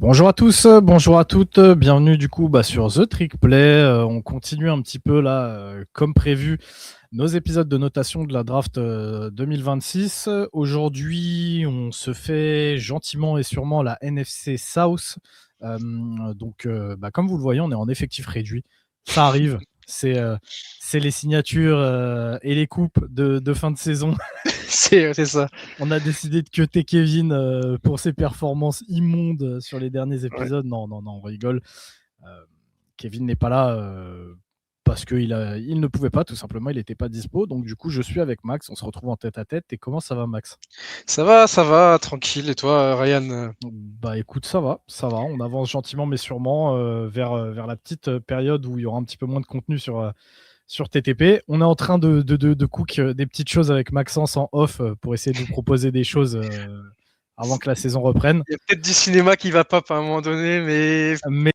Bonjour à tous, bonjour à toutes, bienvenue du coup sur The Trick Play. On continue un petit peu là, comme prévu, nos épisodes de notation de la draft 2026. Aujourd'hui, on se fait gentiment et sûrement la NFC South. Comme vous le voyez, on est en effectif réduit. Ça arrive, c'est les signatures et les coupes de fin de saison. C'est ça. On a décidé de cutter Kevin pour ses performances immondes sur les derniers Ouais. épisodes. Non, on rigole. Kevin n'est pas là parce qu'il il ne pouvait pas, tout simplement, il n'était pas dispo. Donc du coup, je suis avec Max, on se retrouve en tête à tête. Et comment ça va, Max? Ça va, tranquille. Et toi, Ryan? Bah écoute, ça va. On avance gentiment mais sûrement vers la petite période où il y aura un petit peu moins de contenu sur TTP. On est en train de cook des petites choses avec Maxence en off pour essayer de vous proposer des choses avant que la saison reprenne. Il y a peut-être du cinéma qui va pop à un moment donné, mais Mais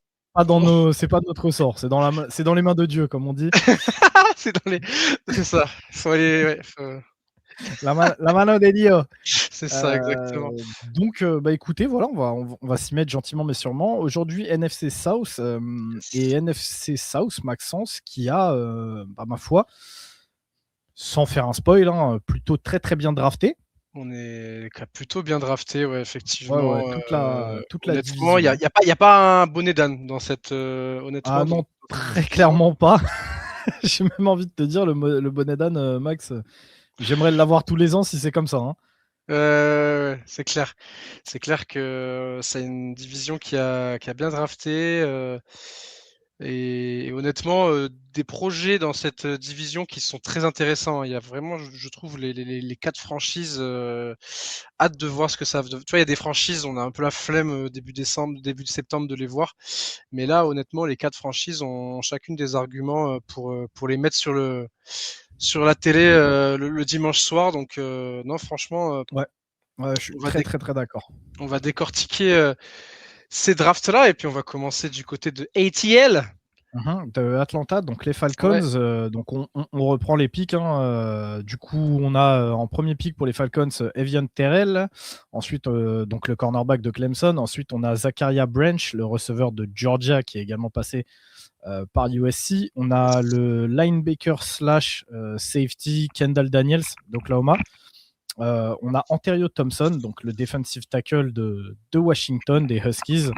c'est pas de notre ressort, c'est dans les mains de Dieu, comme on dit. c'est ça. Faut aller, ouais, La mano de Dio. c'est ça, exactement. Écoutez, voilà, on va s'y mettre gentiment mais sûrement. Aujourd'hui, NFC South et NFC South, Maxence, qui a, ma foi, sans faire un spoil, hein, plutôt très très bien drafté. On est plutôt bien drafté, ouais, Ouais, effectivement. toute la Honnêtement, division. y a pas un bonnet d'âne dans cette, Ah honnêtement, non, dans cette très division. clairement pas. J'ai même envie de te dire, le bonnet d'âne, Max, j'aimerais l'avoir tous les ans si c'est comme ça, hein. C'est clair. C'est clair que c'est une division qui a bien drafté, et honnêtement, des projets dans cette, division qui sont très intéressants. Il y a vraiment, je trouve les 4 franchises, hâte de voir ce que ça v tu vois, il y a des franchises, on a un peu la flemme, début décembre, début de septembre de les voir. Mais là, honnêtement, les 4 franchises ont chacune des arguments, pour les mettre sur la télé, le dimanche soir. Donc, non, franchement, Ouais, ouais, je suis on va très, dé très, très d'accord. on va décortiquer, ces drafts-là, et puis on va commencer du côté de ATL. De Atlanta, donc les Falcons, Ouais, donc on reprend les picks, hein, du coup, on a en premier pick pour les Falcons Evian Terrell, ensuite donc le cornerback de Clemson, ensuite on a Zachariah Branch, le receveur de Georgia qui est également passé par USC, on a le linebacker slash safety Kendall Daniels d'Oklahoma. On a Ontario Thompson, donc le defensive tackle de Washington, des Huskies.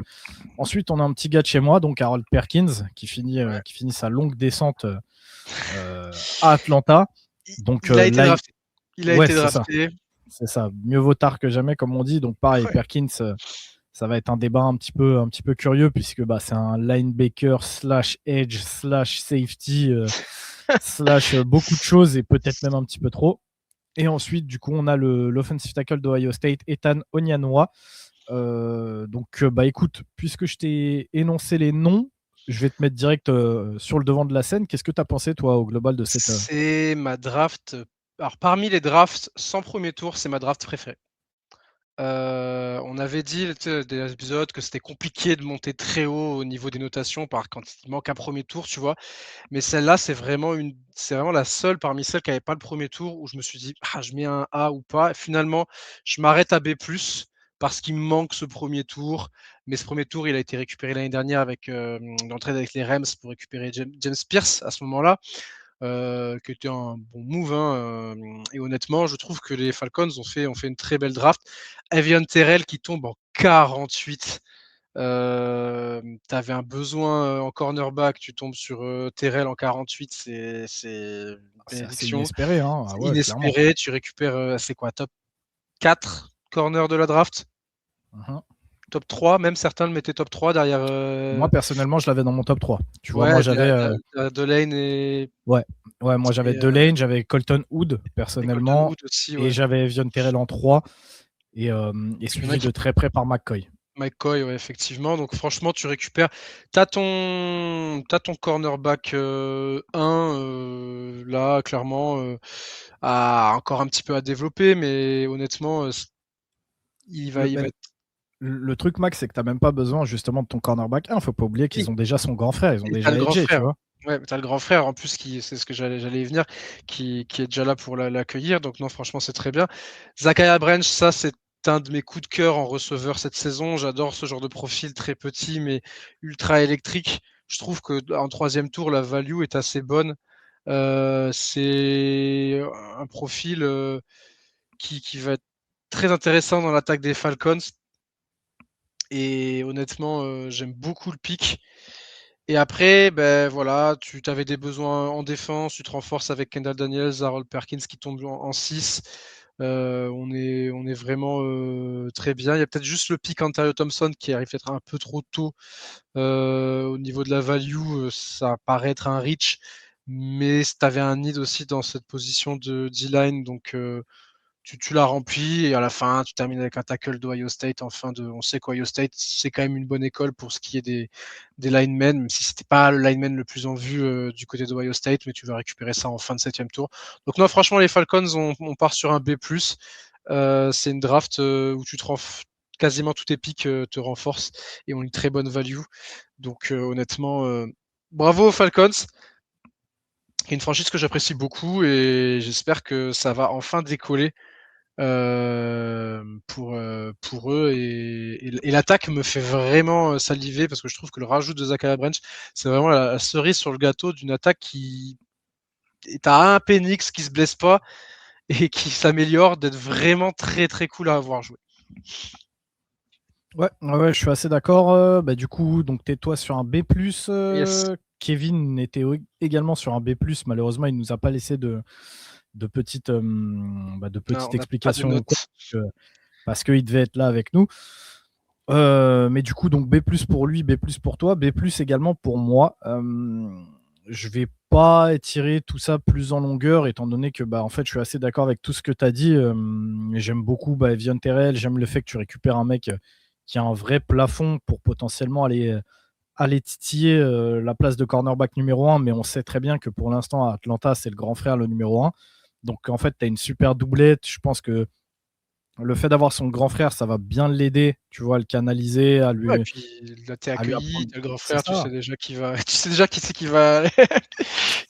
Ensuite, on a un petit gars de chez moi, donc Harold Perkins, ouais. qui finit sa longue descente à Atlanta. Il Donc il a été là, drafté. Il a ouais, été drafté. c'est ça. Mieux vaut tard que jamais, comme on dit. Donc pareil, Ouais, Perkins, ça va être un débat un petit peu curieux puisque c'est un linebacker slash edge slash safety slash beaucoup de choses et peut-être même un petit peu trop. Et ensuite, du coup, on a l'offensive tackle d'Ohio State, Ethan Onyanwa. Écoute, puisque je t'ai énoncé les noms, je vais te mettre direct sur le devant de la scène. Qu'est-ce que tu as pensé, toi, au global de cette. c'est ma draft, alors parmi les drafts sans premier tour, c'est ma draft préférée. On avait dit, tu sais, des épisodes, que c'était compliqué de monter très haut au niveau des notations quand il manque un premier tour, tu vois? Mais celle-là, c'est vraiment la seule parmi celles qui avait pas le premier tour où je me suis dit: «Ah, je mets un A ou pas». Finalement, je m'arrête à B+, parce qu'il me manque ce premier tour. Mais ce premier tour, il a été récupéré l'année dernière avec, dans avec les Rams pour récupérer James Pierce à ce moment-là, qui était un bon move, hein, et honnêtement, je trouve que les Falcons ont fait une très belle draft. Avion Terrell qui tombe en 48. Tu avais un besoin, en cornerback, tu tombes sur, Terrell en 48, c'est une C'est assez bénédiction. inespéré, hein. Ah C'est ouais, clairement. inespéré, tu récupères, c'est quoi? Top 4 corner de la draft? Mhm. Top 3, même certains le mettaient top 3 derrière, Moi, personnellement, je l'avais dans mon top 3. Tu vois, moi, ouais, j'avais. Delane et Ouais. Ouais, moi, j'avais et Delane, j'avais Colton Hood, Colton personnellement, Wood aussi, et ouais. j'avais Evion Terrell en 3, et Il y en a suivi qui de très près par McCoy. McCoy, ouais, effectivement. Donc franchement, tu récupères tu ton cornerback, 1, là, clairement, encore un petit peu à développer, mais honnêtement, il va Le, il va ben, être le truc, Max, c'est que tu n'as même pas besoin, justement, de ton cornerback 1. Faut pas oublier oui, qu'ils ont déjà son grand frère, ils ont et tu as déjà le grand AJ, tu frère. vois. Ouais, tu as le grand frère en plus, qui c'est ce que j'allais y venir, qui est déjà là pour l'accueillir. Donc non, franchement, c'est très bien. Zachariah Branch, ça, c'est c'est un de mes coups de cœur en receveur cette saison. J'adore ce genre de profil très petit mais ultra électrique. Je trouve qu'en 3e tour, la value est assez bonne. C'est un profil qui va être très intéressant dans l'attaque des Falcons. Et honnêtement, j'aime beaucoup le pick. Et après, voilà, tu avais des besoins en défense, tu te renforces avec Kendall Daniels, Harold Perkins qui tombe en 6. On est vraiment très bien. Il y a peut-être juste le pick Ontario Thompson qui arrive peut-être un peu trop tôt. Au niveau de la value, ça paraît être un reach, mais tu avais un need aussi dans cette position de D-line, donc tu l'as rempli et à la fin, tu termines avec un tackle d'Ohio State. On sait qu'Ohio State, c'est quand même une bonne école pour ce qui est des linemen, même si c'était pas le lineman le plus en vue du côté d'Ohio State, mais tu vas récupérer ça en fin de 7e tour. Donc non, franchement, les Falcons, on part sur un B+. C'est une draft où tu te quasiment tous tes picks te renforcent et ont une très bonne value. Donc honnêtement, bravo aux Falcons. C'est une franchise que j'apprécie beaucoup et j'espère que ça va enfin décoller pour eux et l'attaque me fait vraiment saliver parce que je trouve que le rajout de Zachariah Branch, c'est vraiment la cerise sur le gâteau d'une attaque qui est à un Penix qui se blesse pas et qui s'améliore d'être vraiment très très cool à avoir joué. Ouais, je suis assez d'accord. Du coup, donc tais-toi sur un B+. Yes. Kevin était également sur un B+. Malheureusement, il nous a pas laissé de petites, explications ou quoi, parce qu'il devait être là avec nous. Mais du coup, donc B+ pour lui, B+ pour toi, B+ également pour moi. Je vais pas étirer tout ça plus en longueur, étant donné que en fait, je suis assez d'accord avec tout ce que tu as dit. J'aime beaucoup Evian Terrell, j'aime le fait que tu récupères un mec qui a un vrai plafond pour potentiellement aller titiller la place de cornerback numéro 1, mais on sait très bien que pour l'instant, à Atlanta, c'est le grand frère, le numéro 1. Donc en fait, tu as une super doublette. Je pense que le fait d'avoir son grand frère, ça va bien l'aider, tu vois, à le canaliser, à lui. Ouais, et puis là, t'es À lui accueilli, apprendre. t'as le grand C'est frère, tu ça. sais déjà qui va, tu sais déjà qui c'est qui va, qui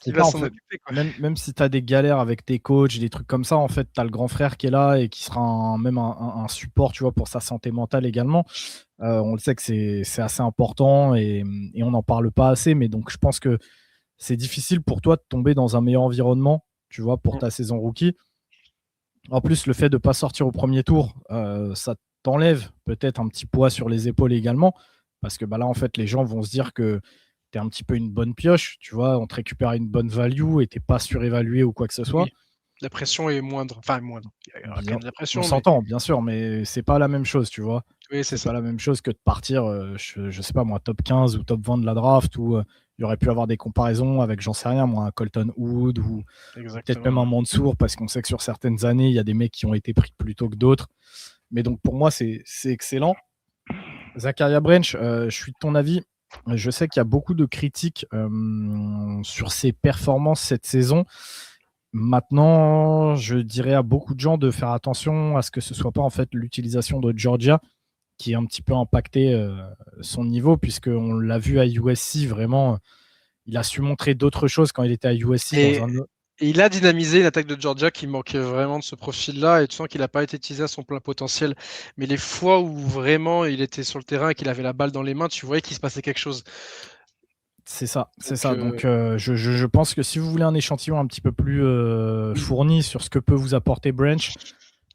C'est va ça, en s'en fait. occuper, quoi. Même si tu as des galères avec tes coachs, des trucs comme ça, en fait, tu as le grand frère qui est là et qui sera même un support, tu vois, pour sa santé mentale également. On le sait que c'est assez important et on n'en parle pas assez, mais donc je pense que c'est difficile pour toi de tomber dans un meilleur environnement, tu vois, pour ta saison rookie. En plus, le fait de ne pas sortir au premier tour, ça t'enlève peut-être un petit poids sur les épaules également, parce que là, en fait, les gens vont se dire que tu es un petit peu une bonne pioche, tu vois, on te récupère une bonne value et tu n'es pas surévalué ou quoi que ce soit. Oui, la pression est moindre. Enfin, moindre. Il y a quand même de la On pression, mais s'entend, bien sûr, mais c'est pas la même chose, tu vois. oui, c'est C'est ça. pas la même chose que de partir, je sais pas moi, top 15 ou top 20 de la draft, où il y aurait pu avoir des comparaisons avec, j'en sais rien, moi, un Colton Wood ou peut-être même Exactement. un Mansour, parce qu'on sait que sur certaines années, il y a des mecs qui ont été pris plus tôt que d'autres. Mais donc pour moi, c'est excellent. Zachariah Branch, je suis de ton avis. Je sais qu'il y a beaucoup de critiques sur ses performances cette saison. Maintenant, je dirais à beaucoup de gens de faire attention à ce que ce soit pas en fait l'utilisation de Georgia qui a un petit peu impacté son niveau, puisqu'on l'a vu à USC, vraiment, il a su montrer d'autres choses quand il était à USC Et, dans un. et il a dynamisé une attaque de Georgia qui manquait vraiment de ce profil-là, et tu sens qu'il n'a pas été utilisé à son plein potentiel. Mais les fois où vraiment il était sur le terrain et qu'il avait la balle dans les mains, tu voyais qu'il se passait quelque chose. C'est ça, c'est Donc, ça. Donc, je pense que si vous voulez un échantillon un petit peu plus oui, fourni sur ce que peut vous apporter Branch,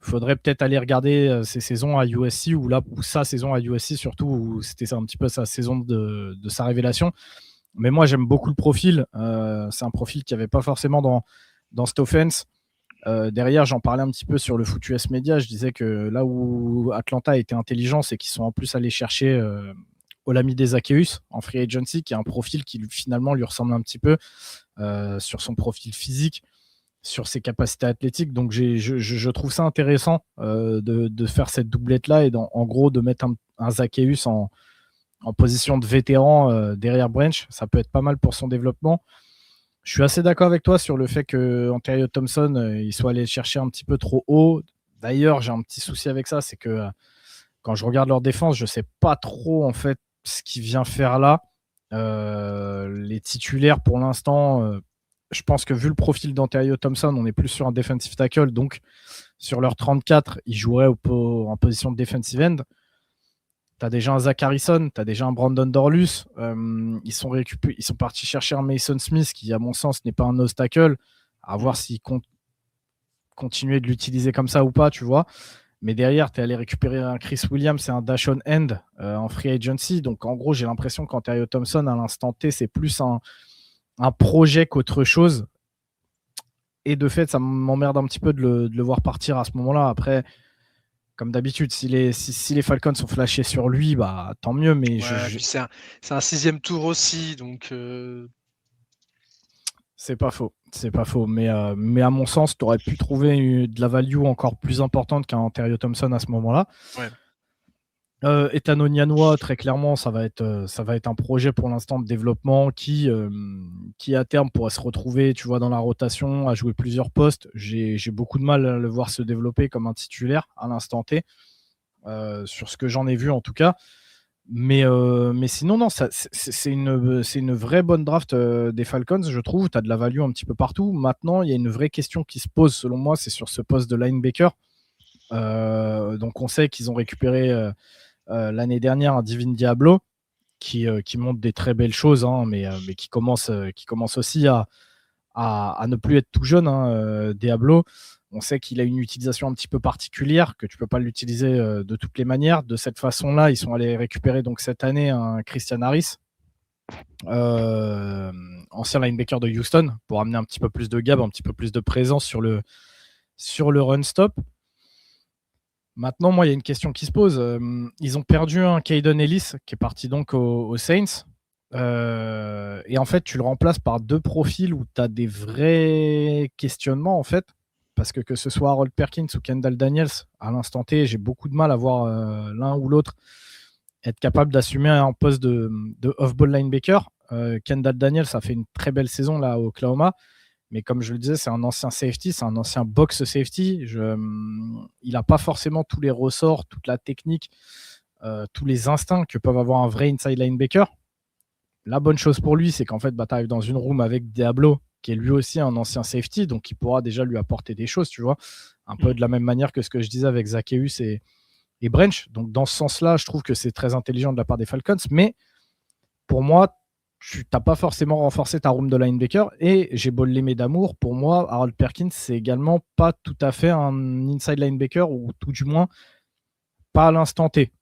il faudrait peut-être aller regarder ses saisons à USC ou sa saison à USC surtout, où c'était un petit peu sa saison de sa révélation. Mais moi, j'aime beaucoup le profil. C'est un profil qu'il n'y avait pas forcément dans cette offense. Derrière, j'en parlais un petit peu sur le Foot US Media. Je disais que là où Atlanta a été intelligent, c'est qu'ils sont en plus allés chercher Olamide Zaccheaus en free agency, qui a un profil qui finalement lui ressemble un petit peu sur son profil physique, sur ses capacités athlétiques. Donc je trouve ça intéressant de faire cette doublette-là et en gros de mettre un Zaccheaus en position de vétéran derrière Branch. Ça peut être pas mal pour son développement. Je suis assez d'accord avec toi sur le fait que Ontario Thompson il soit allé le chercher un petit peu trop haut. D'ailleurs, j'ai un petit souci avec ça, c'est que quand je regarde leur défense, je sais pas trop en fait ce qu'il vient faire là. Les titulaires pour l'instant, je pense que vu le profil d'Ontario Thompson, on est plus sur un defensive tackle, donc sur leur 34, ils joueraient en position de defensive end. Tu as déjà un Zach Harrison, tu as déjà un Brandon Dorlus. Ils sont partis chercher un Mason Smith qui, à mon sens, n'est pas un nose tackle. À voir s'ils comptent continuer de l'utiliser comme ça ou pas, tu vois. Mais derrière, tu es allé récupérer un Chris Williams et un Dashon End en free agency. Donc, en gros, j'ai l'impression qu'Ontario Thompson, à l'instant T, c'est plus un projet qu'autre chose. Et de fait, ça m'emmerde un petit peu de le voir partir à ce moment-là. Après, comme d'habitude, si les Falcons sont flashés sur lui, bah tant mieux. Mais puis c'est un 6e tour aussi, donc. C'est pas faux. C'est pas faux. Mais à mon sens, tu aurais pu trouver de la value encore plus importante qu'un Ontario Thompson à ce moment-là. Ouais. Ethan Onyanoa, très clairement, ça va être un projet pour l'instant de développement qui à terme pourrait se retrouver, tu vois, dans la rotation, à jouer plusieurs postes. J'ai beaucoup de mal à le voir se développer comme un titulaire à l'instant T, sur ce que j'en ai vu en tout cas. Mais sinon, non, c'est une vraie bonne draft des Falcons, je trouve. Tu as de la value un petit peu partout. Maintenant, il y a une vraie question qui se pose, selon moi, c'est sur ce poste de linebacker. Donc, on sait qu'ils ont récupéré l'année dernière un Divin Diablo qui montre des très belles choses, hein, mais qui commence aussi à ne plus être tout jeune, hein, Diablo. On sait qu'il a une utilisation un petit peu particulière, que tu ne peux pas l'utiliser de toutes les manières. De cette façon-là, ils sont allés récupérer donc cette année un Christian Harris, ancien linebacker de Houston, pour amener un petit peu plus de gab, un petit peu plus de présence sur le run-stop. Maintenant, moi, il y a une question qui se pose. Ils ont perdu un Caden Ellis qui est parti donc aux Saints. Et en fait, tu le remplaces par deux profils où tu as des vrais questionnements, en fait. Parce que ce soit Harold Perkins ou Kendall Daniels, à l'instant T, j'ai beaucoup de mal à voir l'un ou l'autre être capable d'assumer un poste de off-ball linebacker. Kendall Daniels a fait une très belle saison là au Oklahoma. Mais comme je le disais, c'est un ancien safety, c'est un ancien box safety. Il n'a pas forcément tous les ressorts, toute la technique, tous les instincts que peuvent avoir un vrai inside linebacker. La bonne chose pour lui, c'est qu'en fait, tu arrives dans une room avec Diablo, qui est lui aussi un ancien safety, donc il pourra déjà lui apporter des choses, tu vois. Un peu de la même manière que ce que je disais avec Zaccheus et Branch. Donc dans ce sens-là, je trouve que c'est très intelligent de la part des Falcons. Mais pour moi, tu n'as pas forcément renforcé ta room de linebacker. Et j'ai beau l'aimer d'amour, pour moi, Harold Perkins, c'est également pas tout à fait un inside linebacker, ou tout du moins pas à l'instant T.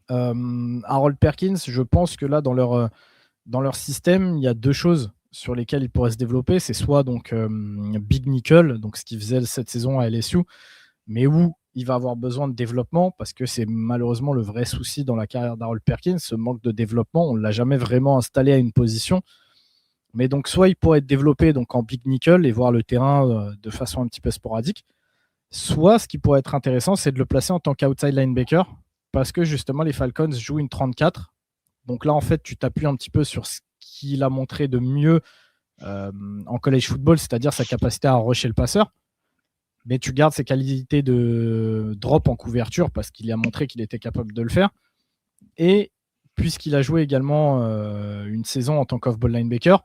Harold Perkins, je pense que là, dans leur système, il y a deux choses sur lesquelles ils pourraient se développer. C'est soit donc Big Nickel, donc ce qu'il faisait cette saison à LSU, mais où il va avoir besoin de développement, parce que c'est malheureusement le vrai souci dans la carrière d'Harold Perkins, ce manque de développement. On ne l'a jamais vraiment installé à une position. Mais donc, soit il pourrait être développé donc, en Big Nickel et voir le terrain de façon un petit peu sporadique, soit ce qui pourrait être intéressant, c'est de le placer en tant qu'outside linebacker, parce que justement, les Falcons jouent une 34. Donc là, en fait, tu t'appuies un petit peu sur ce qu'il a montré de mieux en college football, c'est-à-dire sa capacité à rusher le passeur. Mais tu gardes ses qualités de drop en couverture parce qu'il a montré qu'il était capable de le faire. Et puisqu'il a joué également une saison en tant qu'off-ball linebacker,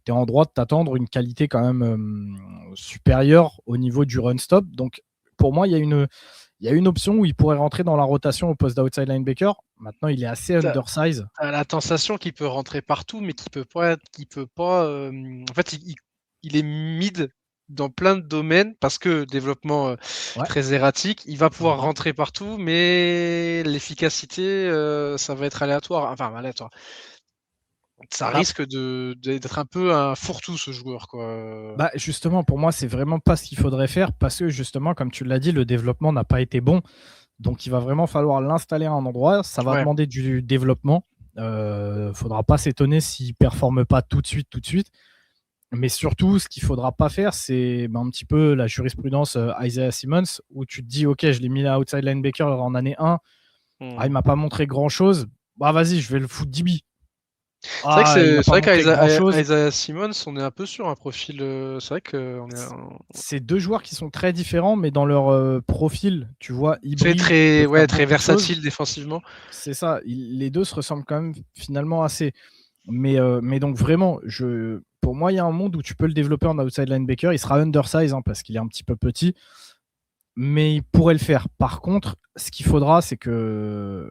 tu es en droit de t'attendre une qualité quand même supérieure au niveau du run-stop. Donc pour moi, il y a une option où il pourrait rentrer dans la rotation au poste d'outside linebacker. Maintenant, il est assez undersize. T'as la sensation qu'il peut rentrer partout, mais qu'il peut pas. En fait, il est mid dans plein de domaines parce que développement très erratique. Il va pouvoir rentrer partout, mais l'efficacité, ça va être aléatoire. Enfin, aléatoire. Ça risque d'être un peu un fourre-tout, ce joueur, quoi. Bah justement, pour moi, c'est vraiment pas ce qu'il faudrait faire parce que justement, comme tu l'as dit, le développement n'a pas été bon. Donc, il va vraiment falloir l'installer à un endroit. Ça va demander du développement. Faudra pas s'étonner s'il performe pas tout de suite. Mais surtout, ce qu'il faudra pas faire, c'est un petit peu la jurisprudence Isaiah Simmons, où tu te dis, OK, je l'ai mis à outside linebacker en année 1. Il m'a pas montré grand-chose. Bah vas-y, je vais le foutre DB. C'est vrai qu'Isaiah Simmons, on est un peu sur un profil. C'est vrai que c'est deux joueurs qui sont très différents, mais dans leur profil, tu vois, hybride. Très versatile défensivement. C'est ça. Les deux se ressemblent quand même finalement assez. Mais donc vraiment, pour moi, il y a un monde où tu peux le développer en outside linebacker. Il sera undersize parce qu'il est un petit peu petit. mais il pourrait le faire. Par contre, ce qu'il faudra, c'est que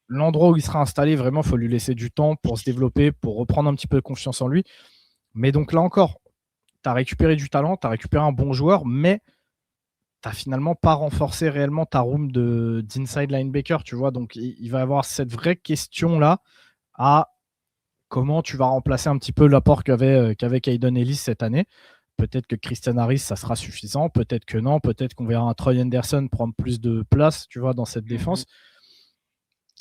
l'endroit où il sera installé, vraiment, il faut lui laisser du temps pour se développer, pour reprendre un petit peu de confiance en lui. Mais donc là encore, tu as récupéré du talent, tu as récupéré un bon joueur, mais tu n'as finalement pas renforcé réellement ta room d'inside linebacker, tu vois. Donc il va y avoir cette vraie question-là à comment tu vas remplacer un petit peu l'apport qu'avait Kaiden Ellis cette année. Peut-être que Christian Harris, ça sera suffisant, peut-être que non, peut-être qu'on verra un Troy Anderson prendre plus de place, tu vois, dans cette défense.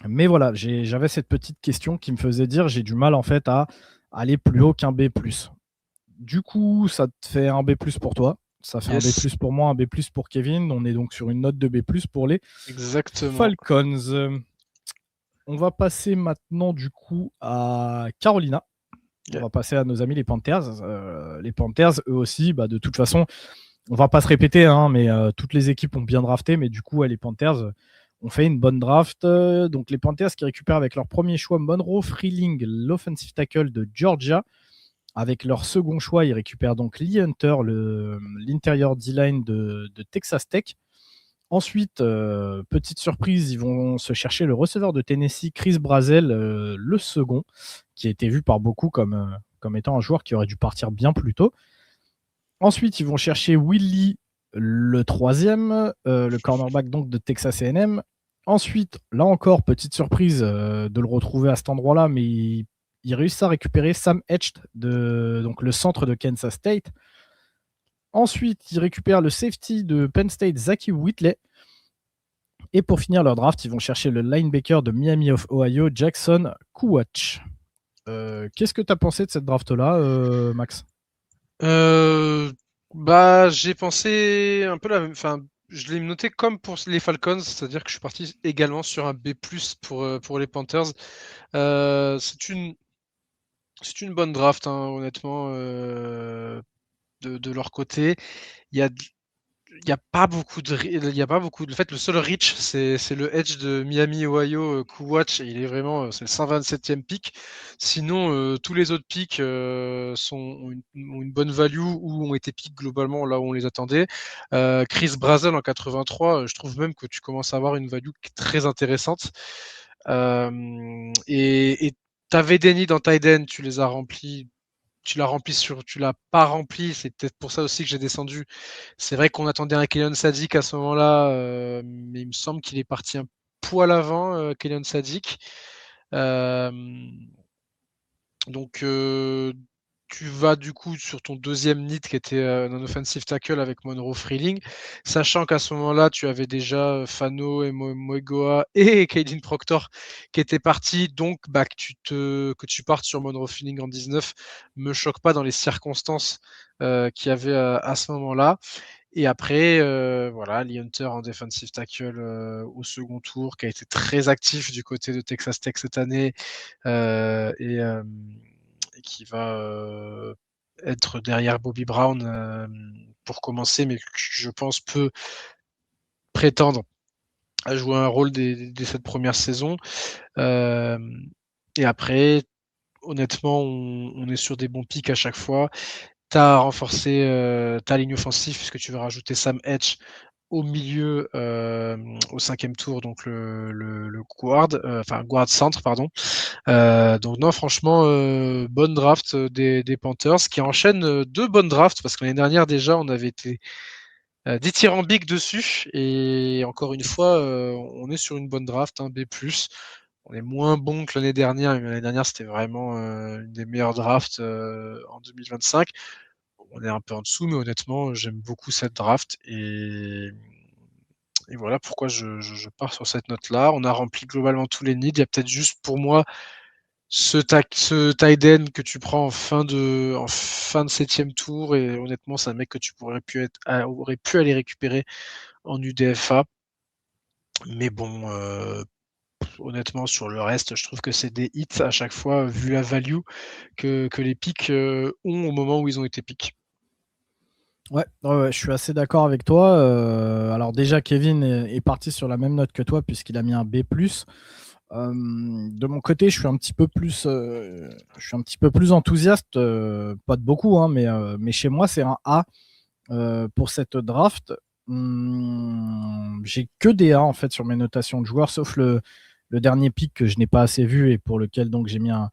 Mais voilà, j'avais cette petite question qui me faisait dire j'ai du mal en fait à aller plus haut qu'un B+. Du coup, ça te fait un B+ pour toi. Ça fait un B+ pour moi, un B+ pour Kevin. On est donc sur une note de B+ pour les Falcons. On va passer maintenant du coup à Carolina. On va passer à nos amis les Panthers. Les Panthers, eux aussi, de toute façon, on va pas se répéter, hein, mais toutes les équipes ont bien drafté. Mais du coup, les Panthers ont fait une bonne draft. Donc les Panthers qui récupèrent avec leur premier choix Monroe Freeling, l'offensive tackle de Georgia. Avec leur second choix, ils récupèrent donc Lee Hunter, l'intérieur D-line de Texas Tech. Ensuite, petite surprise, ils vont se chercher le receveur de Tennessee, Chris Brazel, le second, qui a été vu par beaucoup comme étant un joueur qui aurait dû partir bien plus tôt. Ensuite, ils vont chercher Willie, le troisième, le cornerback donc de Texas A&M. Ensuite, là encore, petite surprise de le retrouver à cet endroit-là, mais il réussit à récupérer Sam Etched, donc le centre de Kansas State. Ensuite, ils récupèrent le safety de Penn State, Zaki Whitley. Et pour finir leur draft, ils vont chercher le linebacker de Miami of Ohio, Jackson Kouach. Qu'est-ce que tu as pensé de cette draft-là, Max? J'ai pensé un peu la même. Enfin, je l'ai noté comme pour les Falcons, c'est-à-dire que je suis parti également sur un B+ pour les Panthers. C'est une bonne draft, hein, honnêtement, de leur côté. Il y a pas beaucoup de. En fait, le seul reach, c'est le edge de Miami, Ohio, Kuwatch. Il est vraiment. C'est le 127e pick. Sinon, tous les autres picks ont une bonne value ou ont été pick globalement là où on les attendait. Chris Brazel en 83, je trouve même que tu commences à avoir une value très intéressante. Et t'avais Denny dans Tiden, tu les as remplis. Tu l'as pas rempli, c'est peut-être pour ça aussi que j'ai descendu. C'est vrai qu'on attendait un Kellyon Sadik à ce moment-là, mais il me semble qu'il est parti un poil avant, Kellyon Sadik. Donc tu vas du coup sur ton deuxième need qui était un offensive tackle avec Monroe Freeling, sachant qu'à ce moment-là, tu avais déjà Fano et Moegoa et Kaylin Proctor qui étaient partis, donc que tu partes sur Monroe Freeling en 19 me choque pas dans les circonstances qu'il y avait à ce moment-là. Et après, voilà, Lee Hunter en defensive tackle au second tour, qui a été très actif du côté de Texas Tech cette année et qui va être derrière Bobby Brown pour commencer, mais je pense peut prétendre à jouer un rôle dès cette première saison. Et après, honnêtement, on est sur des bons pics à chaque fois. Tu as renforcé ta ligne offensive puisque tu vas rajouter Sam Etch au milieu au 5e tour, donc le guard centre, pardon. Donc non, franchement, bonne draft des Panthers qui enchaînent 2 bonnes drafts parce que l'année dernière déjà on avait été dithyrambique dessus et encore une fois on est sur une bonne draft, B+. On est moins bon que l'année dernière, mais l'année dernière c'était vraiment une des meilleures drafts en 2025. On est un peu en dessous, mais honnêtement j'aime beaucoup cette draft et voilà pourquoi je pars sur cette note-là. On a rempli globalement tous les needs. Il y a peut-être juste pour moi ce tight end que tu prends en fin de 7e tour et honnêtement c'est un mec que tu aurais pu aller récupérer en UDFA. Mais bon, honnêtement sur le reste, je trouve que c'est des hits à chaque fois vu la value que les picks ont au moment où ils ont été pick. Ouais, je suis assez d'accord avec toi. Alors déjà, Kevin est parti sur la même note que toi puisqu'il a mis un B+. De mon côté, je suis un petit peu plus enthousiaste, pas de beaucoup, hein, mais chez moi, c'est un A pour cette draft. J'ai que des A en fait sur mes notations de joueurs, sauf le dernier pick que je n'ai pas assez vu et pour lequel donc j'ai mis un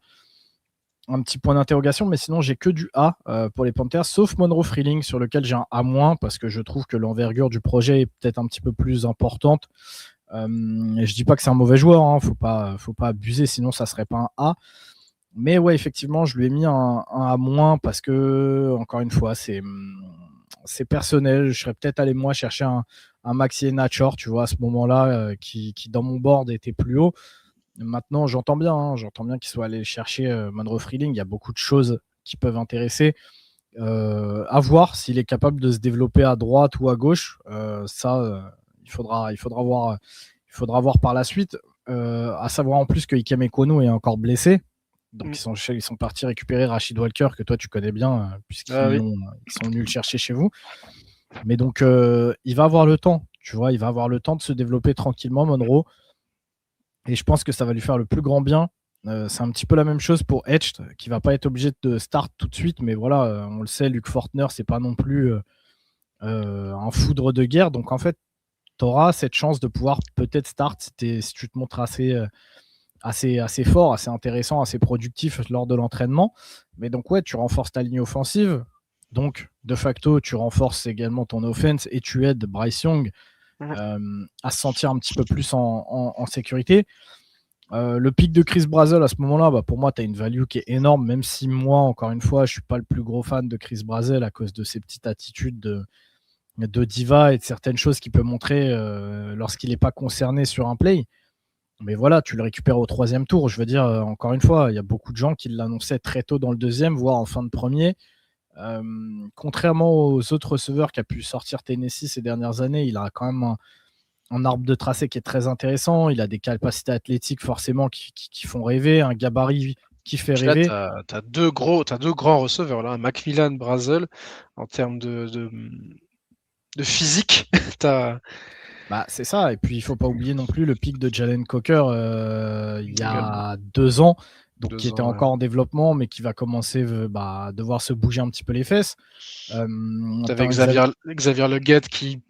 petit point d'interrogation, mais sinon j'ai que du A pour les Panthers, sauf Monroe Freeling sur lequel j'ai un A- parce que je trouve que l'envergure du projet est peut-être un petit peu plus importante. Et je dis pas que c'est un mauvais joueur, hein, faut pas abuser, sinon ça serait pas un A. Mais ouais, effectivement, je lui ai mis un A- parce que, encore une fois, c'est personnel. Je serais peut-être allé moi chercher un Maxi Nachor, tu vois, à ce moment-là, qui dans mon board était plus haut. Maintenant, j'entends bien qu'il soit allé chercher Monroe Freeling. Il y a beaucoup de choses qui peuvent intéresser. À voir s'il est capable de se développer à droite ou à gauche. Il faudra voir. Il faudra voir par la suite. À savoir en plus que Ikem Ekwonu est encore blessé. Donc ils sont partis récupérer Rashid Walker, que toi tu connais bien, puisqu'ils ils sont venus le chercher chez vous. Mais donc il va avoir le temps, tu vois, il va avoir le temps de se développer tranquillement, Monroe. Et je pense que ça va lui faire le plus grand bien. C'est un petit peu la même chose pour Etched, qui va pas être obligé de start tout de suite, mais voilà, on le sait, Luke Fortner, c'est pas non plus un foudre de guerre. Donc en fait, tu auras cette chance de pouvoir peut-être start si tu te montres assez fort, assez intéressant, assez productif lors de l'entraînement. Mais donc ouais, tu renforces ta ligne offensive. Donc de facto, tu renforces également ton offense et tu aides Bryce Young à se sentir un petit peu plus en sécurité. Le pic de Chris Brazil à ce moment-là, bah, pour moi, tu as une value qui est énorme, même si moi, encore une fois, je suis pas le plus gros fan de Chris Brazil à cause de ses petites attitudes de diva et de certaines choses qu'il peut montrer lorsqu'il n'est pas concerné sur un play. Mais voilà, tu le récupères au 3e tour. Je veux dire, encore une fois, il y a beaucoup de gens qui l'annonçaient très tôt dans le 2e, voire en fin de premier. Contrairement aux autres receveurs qui a pu sortir Tennessee ces dernières années, il a quand même un arbre de tracé qui est très intéressant. Il a des capacités athlétiques forcément qui font rêver, un gabarit qui fait rêver. Là, tu as deux grands receveurs, là, Macmillan, Brazil, en termes de physique. Bah, c'est ça. Et puis, il ne faut pas oublier non plus le pic de Jalen Coker il y Également. a 2 ans, donc qui 2 était ans, encore en développement, mais qui va commencer à devoir se bouger un petit peu les fesses. Tu avais Xavier Legette qui,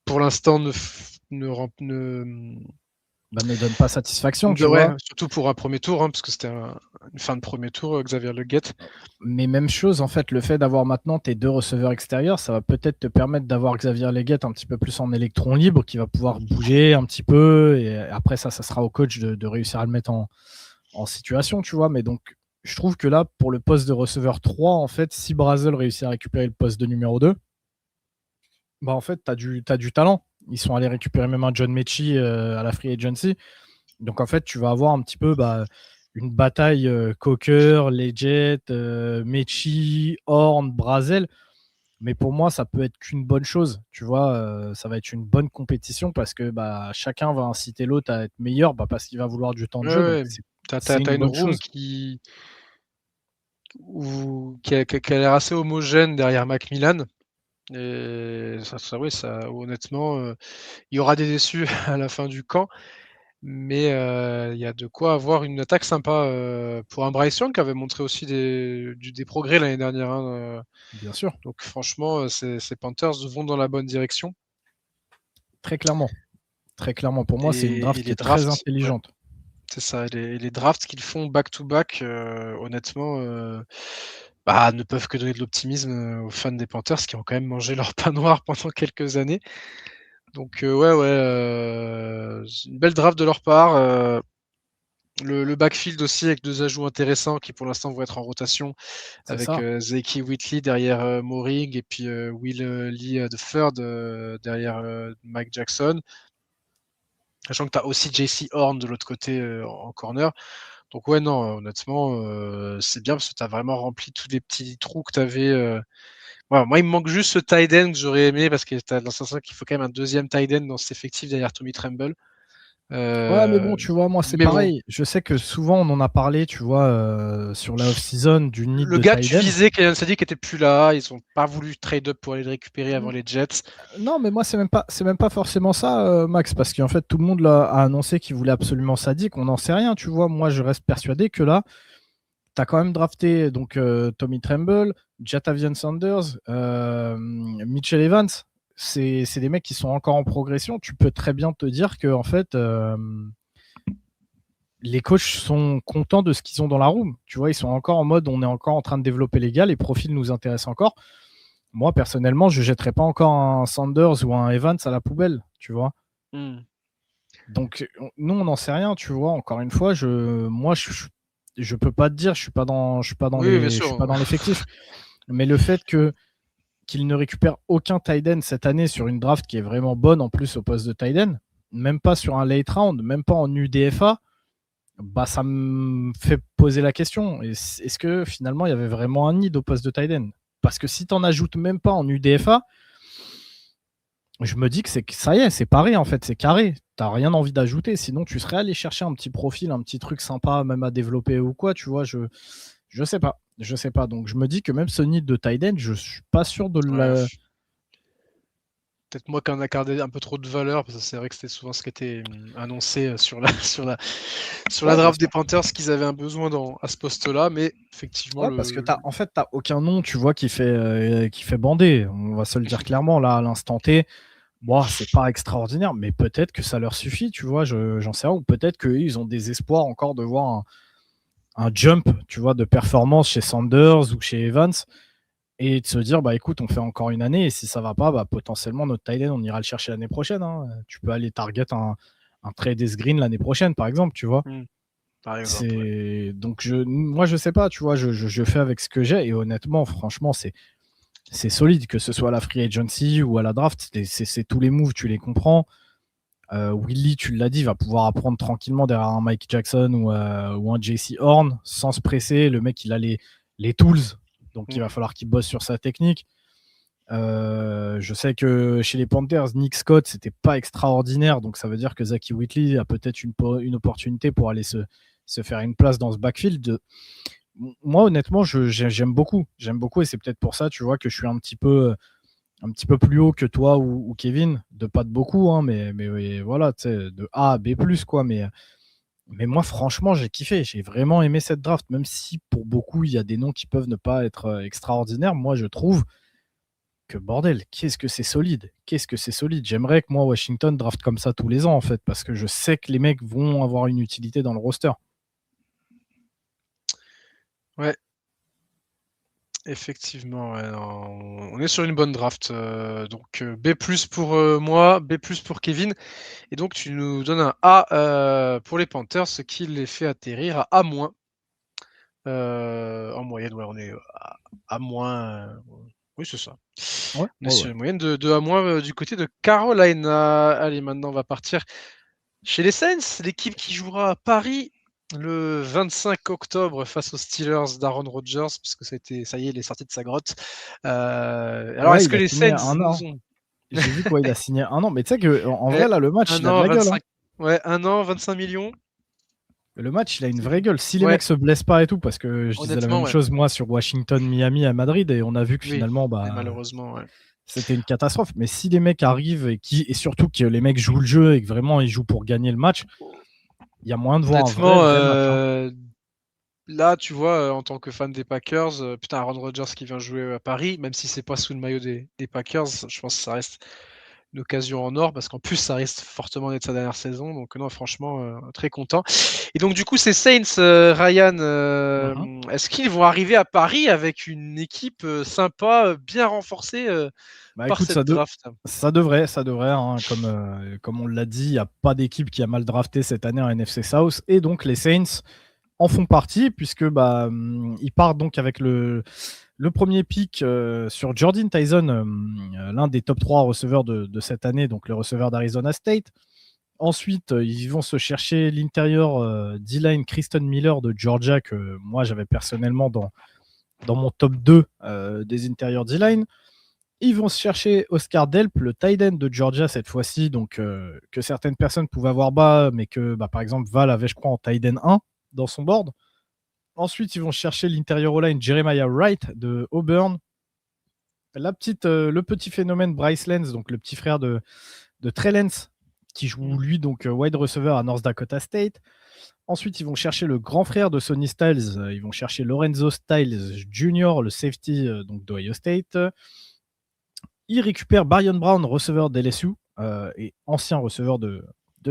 pour l'instant, ne donne pas satisfaction, tu vois. surtout pour un premier tour, hein, parce que c'était une fin de premier tour, Xavier Legette. Mais même chose, en fait, le fait d'avoir maintenant tes 2 receveurs extérieurs, ça va peut-être te permettre d'avoir Xavier Legette un petit peu plus en électron libre, qui va pouvoir bouger un petit peu. Et après, ça sera au coach de réussir à le mettre en situation, tu vois. Mais donc, je trouve que là, pour le poste de receveur 3, en fait, si Brazil réussit à récupérer le poste de numéro 2, bah en fait, tu as du talent. Ils sont allés récupérer même un John Mechie à la Free Agency. Donc, en fait, tu vas avoir un petit peu une bataille Coker, Legette, Mechie, Horn, Brazil. Mais pour moi, ça peut être qu'une bonne chose. Tu vois, ça va être une bonne compétition parce que chacun va inciter l'autre à être meilleur parce qu'il va vouloir du temps de jeu. Donc, c'est une bonne room chose. Qui a l'air assez homogène derrière Macmillan. Et honnêtement, il y aura des déçus à la fin du camp. Mais il y a de quoi avoir une attaque sympa pour un Bryce Young qui avait montré aussi des progrès l'année dernière. Hein, bien sûr. Donc franchement, ces Panthers vont dans la bonne direction. Très clairement. Très clairement. Pour moi, c'est une draft qui est très intelligente. Ouais. C'est ça. Les drafts qu'ils font back-to-back, honnêtement, ne peuvent que donner de l'optimisme aux fans des Panthers qui ont quand même mangé leur pain noir pendant quelques années. Donc une belle draft de leur part. Le backfield aussi avec 2 ajouts intéressants qui pour l'instant vont être en rotation avec Zeki Whitley derrière Moring et puis Will Lee III derrière Mike Jackson. Sachant que tu as aussi JC Horn de l'autre côté en corner. Donc ouais, non, honnêtement, c'est bien parce que tu as vraiment rempli tous les petits trous que tu avais. Voilà, moi, il me manque juste ce tight end que j'aurais aimé parce que tu as l'impression qu'il faut quand même un 2e tight end dans cet effectif derrière Tommy Tremble. Ouais, mais bon, tu vois, moi, c'est pareil. Bon. Je sais que souvent, on en a parlé, tu vois, sur la off-season, du need de le gars que tu visais, Kylian Sadiq, était plus là. Ils n'ont pas voulu trade up pour aller le récupérer avant les Jets. Non, mais moi, c'est même pas forcément ça, Max, parce qu'en fait, tout le monde a annoncé qu'il voulait absolument Sadiq. On n'en sait rien, tu vois. Moi, je reste persuadé que là, tu as quand même drafté donc Tommy Tremble, Jatavian Sanders, Mitchell Evans. c'est des mecs qui sont encore en progression. Tu peux très bien te dire que en fait, les coachs sont contents de ce qu'ils ont dans la room. Tu vois, ils sont encore en mode, on est encore en train de développer les gars, les profils nous intéressent encore. Moi, personnellement, je jetterais pas encore un Sanders ou un Evans à la poubelle, tu vois. Donc, nous, on n'en sait rien, tu vois. Encore une fois, je peux pas te dire, je suis pas dans l'effectif. Mais le fait qu'il ne récupère aucun tight end cette année sur une draft qui est vraiment bonne en plus au poste de tight end, même pas sur un late round, même pas en UDFA, bah ça me fait poser la question. Est-ce que finalement il y avait vraiment un need au poste de tight end? Parce que si tu n'en ajoutes même pas en UDFA, je me dis que ça y est, c'est paré en fait, c'est carré. T'as rien envie d'ajouter, sinon tu serais allé chercher un petit profil, un petit truc sympa, même à développer ou quoi, tu vois. Je sais pas. Je sais pas. Donc je me dis que même ce need de tight end, je suis pas sûr de la. Peut-être moi qui en accordé un peu trop de valeur, parce que c'est vrai que c'était souvent ce qui était annoncé sur la draft des Panthers qu'ils avaient un besoin à ce poste-là, mais effectivement. Parce que t'as aucun nom, tu vois, qui fait bander. On va se le dire clairement là à l'instant T. Bon, c'est pas extraordinaire, mais peut-être que ça leur suffit, tu vois. J'en sais rien. Ou peut-être qu'ils ont des espoirs encore de voir un jump, tu vois, de performance chez Sanders ou chez Evans. Et de se dire, bah écoute, on fait encore une année, et si ça va pas, bah potentiellement notre tight end, on ira le chercher l'année prochaine. Hein. Tu peux aller target un trade green l'année prochaine, par exemple, tu vois. Par exemple, ouais. Donc moi je sais pas, tu vois, je fais avec ce que j'ai, et honnêtement, franchement, c'est solide, que ce soit à la free agency ou à la draft, c'est tous les moves, tu les comprends. Willy, tu l'as dit, va pouvoir apprendre tranquillement derrière un Mike Jackson ou un JC Horn sans se presser. Le mec, il a les tools, donc il va falloir qu'il bosse sur sa technique. Je sais que chez les Panthers, Nick Scott, c'était pas extraordinaire, donc ça veut dire que Zaki Whitley a peut-être une opportunité pour aller se faire une place dans ce backfield. Moi, honnêtement, j'aime beaucoup, et c'est peut-être pour ça, tu vois, que je suis un petit peu plus haut que toi ou Kevin, de pas de beaucoup, hein, mais voilà, de A à B+, quoi, mais moi, franchement, j'ai kiffé, j'ai vraiment aimé cette draft, même si pour beaucoup, il y a des noms qui peuvent ne pas être extraordinaires. Moi, je trouve que bordel, qu'est-ce que c'est solide. J'aimerais que moi, Washington draft comme ça tous les ans, en fait, parce que je sais que les mecs vont avoir une utilité dans le roster. Ouais. Effectivement, ouais, on est sur une bonne draft. Donc B+ pour moi, B+ pour Kevin. Et donc tu nous donnes un A pour les Panthers, ce qui les fait atterrir à A-. En moyenne, ouais, on est à moins. Oui, c'est ça. Ouais, on est sur une moyenne de A- du côté de Carolina. Allez, maintenant on va partir chez les Saints, l'équipe qui jouera à Paris le 25 octobre face aux Steelers d'Aaron Rodgers, parce que ça y est, il est sorti de sa grotte. Alors, est-ce que les Saints nous ont... J'ai vu quoi, il a signé 1 an, mais tu sais qu'en vrai, là, le match, il a de la gueule. Hein. Ouais, 1 an, 25 millions. Le match, il a une vraie gueule. Si les mecs se blessent pas et tout, parce que je disais la même chose, moi, sur Washington, Miami à Madrid, et on a vu que finalement, malheureusement, c'était une catastrophe. Mais si les mecs arrivent et surtout que les mecs jouent le jeu et que vraiment ils jouent pour gagner le match, il y a moyen de voir un vrai match. Hein. Là, tu vois, en tant que fan des Packers, putain, Aaron Rodgers qui vient jouer à Paris, même si c'est pas sous le maillot des Packers, je pense que ça reste une occasion en or, parce qu'en plus, ça risque fortement d'être sa dernière saison. Donc, non, franchement, très content. Et donc, du coup, ces Saints, Ryan, est-ce qu'ils vont arriver à Paris avec une équipe sympa, bien renforcée par cette draft? Ça devrait. Hein, comme on l'a dit, il n'y a pas d'équipe qui a mal drafté cette année en NFC South. Et donc, les Saints en font partie, puisque ils partent donc avec le premier pick sur Jordan Tyson, l'un des top 3 receveurs de cette année, donc le receveur d'Arizona State. Ensuite, ils vont se chercher l'intérieur D-line Kristen Miller de Georgia, que moi j'avais personnellement dans mon top 2 des intérieurs D-line. Ils vont se chercher Oscar Delp, le tight end de Georgia cette fois-ci, donc que certaines personnes pouvaient avoir bas, mais que par exemple Val avait, je crois, en tight end 1 dans son board. Ensuite, ils vont chercher l'intérieur O-line Jeremiah Wright de Auburn. Le petit phénomène Bryce Lenz, donc le petit frère de Trey Lance, qui joue lui donc wide receiver à North Dakota State. Ensuite, ils vont chercher le grand frère de Sonny Styles. Ils vont chercher Lorenzo Styles Jr., le safety donc d'Ohio State. Il récupère Byron Brown, receveur d'LSU, et ancien receveur de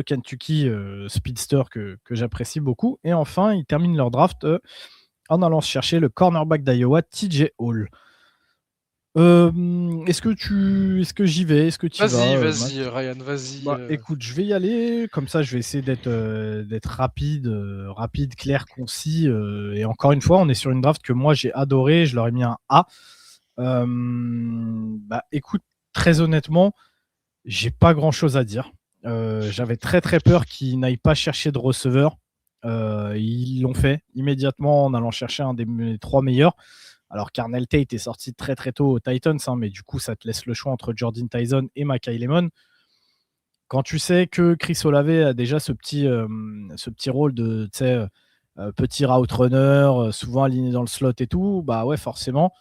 Kentucky, speedster que j'apprécie beaucoup. Et enfin, ils terminent leur draft en allant chercher le cornerback d'Iowa, TJ Hall. Est-ce que j'y vais? Est-ce que tu y vas, Max? Vas-y, Ryan, vas-y. Bah, écoute, je vais y aller. Comme ça, je vais essayer d'être rapide, clair, concis. Et encore une fois, on est sur une draft que moi j'ai adoré. Je leur ai mis un A. Bah, écoute, très honnêtement, j'ai pas grand-chose à dire. J'avais très très peur qu'ils n'aillent pas chercher de receveur. Ils l'ont fait immédiatement en allant chercher un des 3 meilleurs. Alors, Carnell Tate est sorti très très tôt aux Titans, hein, mais du coup, ça te laisse le choix entre Jordan Tyson et Mackay Lemon. Quand tu sais que Chris Olave a déjà ce petit rôle de petit route runner, souvent aligné dans le slot et tout, bah ouais, forcément.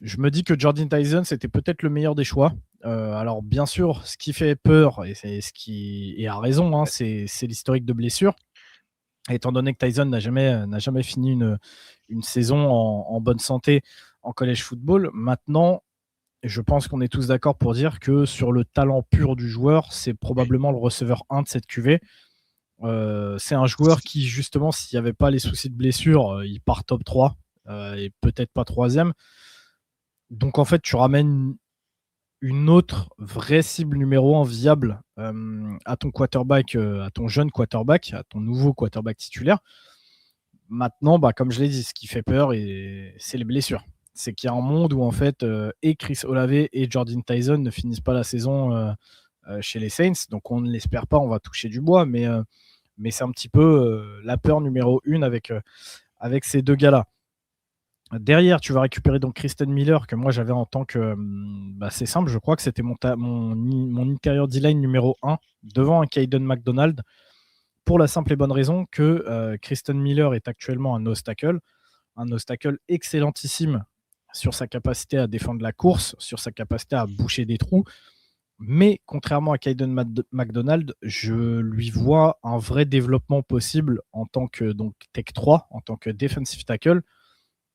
Je me dis que Jordan Tyson, c'était peut-être le meilleur des choix. Alors, bien sûr, ce qui fait peur, et c'est ce qui est à raison, hein, c'est l'historique de blessure. Étant donné que Tyson n'a jamais fini une saison en bonne santé en college football. Maintenant, je pense qu'on est tous d'accord pour dire que sur le talent pur du joueur, c'est probablement le receveur 1 de cette QV. C'est un joueur qui, justement, s'il n'y avait pas les soucis de blessure, il part top 3 et peut-être pas 3e. Donc, en fait, tu ramènes une autre vraie cible numéro 1 viable à ton quarterback, à ton jeune quarterback, à ton nouveau quarterback titulaire. Maintenant, bah, comme je l'ai dit, ce qui fait peur, c'est les blessures. C'est qu'il y a un monde où en fait, et Chris Olave et Jordan Tyson ne finissent pas la saison chez les Saints. Donc on ne l'espère pas, on va toucher du bois, mais c'est un petit peu la peur numéro 1 avec ces 2 gars-là. Derrière, tu vas récupérer donc Kristen Miller, que moi j'avais en tant que. C'est simple, je crois que c'était mon intérieur D-line numéro 1, devant un Caden McDonald, pour la simple et bonne raison que Kristen Miller est actuellement un nose tackle excellentissime sur sa capacité à défendre la course, sur sa capacité à boucher des trous. Mais contrairement à Caden McDonald, je lui vois un vrai développement possible en tant que Tech 3, en tant que defensive tackle.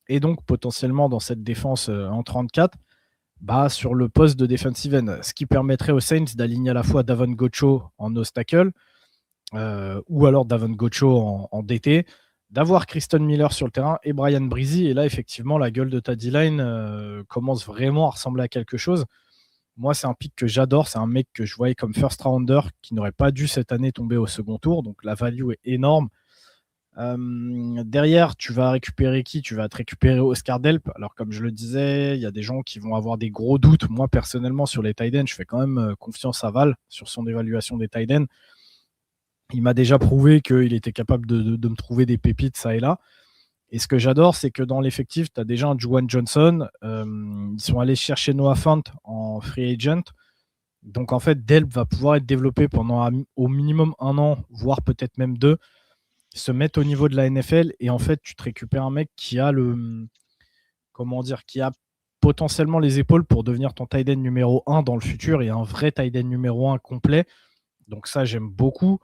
Et donc potentiellement dans cette défense en 34, sur le poste de defensive end, ce qui permettrait aux Saints d'aligner à la fois Davon Gocho en nose tackle ou alors Davon Gocho en DT, d'avoir Kristen Miller sur le terrain et Brian Breezy. Et là, effectivement, la gueule de ta D-line commence vraiment à ressembler à quelque chose. Moi, c'est un pick que j'adore. C'est un mec que je voyais comme first rounder qui n'aurait pas dû cette année tomber au second tour. Donc la value est énorme. Derrière, tu vas récupérer qui? Tu vas te récupérer Oscar Delp. Alors, comme je le disais, il y a des gens qui vont avoir des gros doutes. Moi, personnellement, sur les tight ends, je fais quand même confiance à Val sur son évaluation des tight ends. Il m'a déjà prouvé qu'il était capable de me trouver des pépites ça et là. Et ce que j'adore, c'est que dans l'effectif, tu as déjà un Juwan Johnson. Ils sont allés chercher Noah Fant en free agent. Donc, en fait, Delp va pouvoir être développé pendant au minimum 1 an, voire peut-être même 2, se mettre au niveau de la NFL. Et en fait, tu te récupères un mec qui a qui a potentiellement les épaules pour devenir ton tight end numéro 1 dans le futur et un vrai tight end numéro 1 complet. Donc ça, j'aime beaucoup.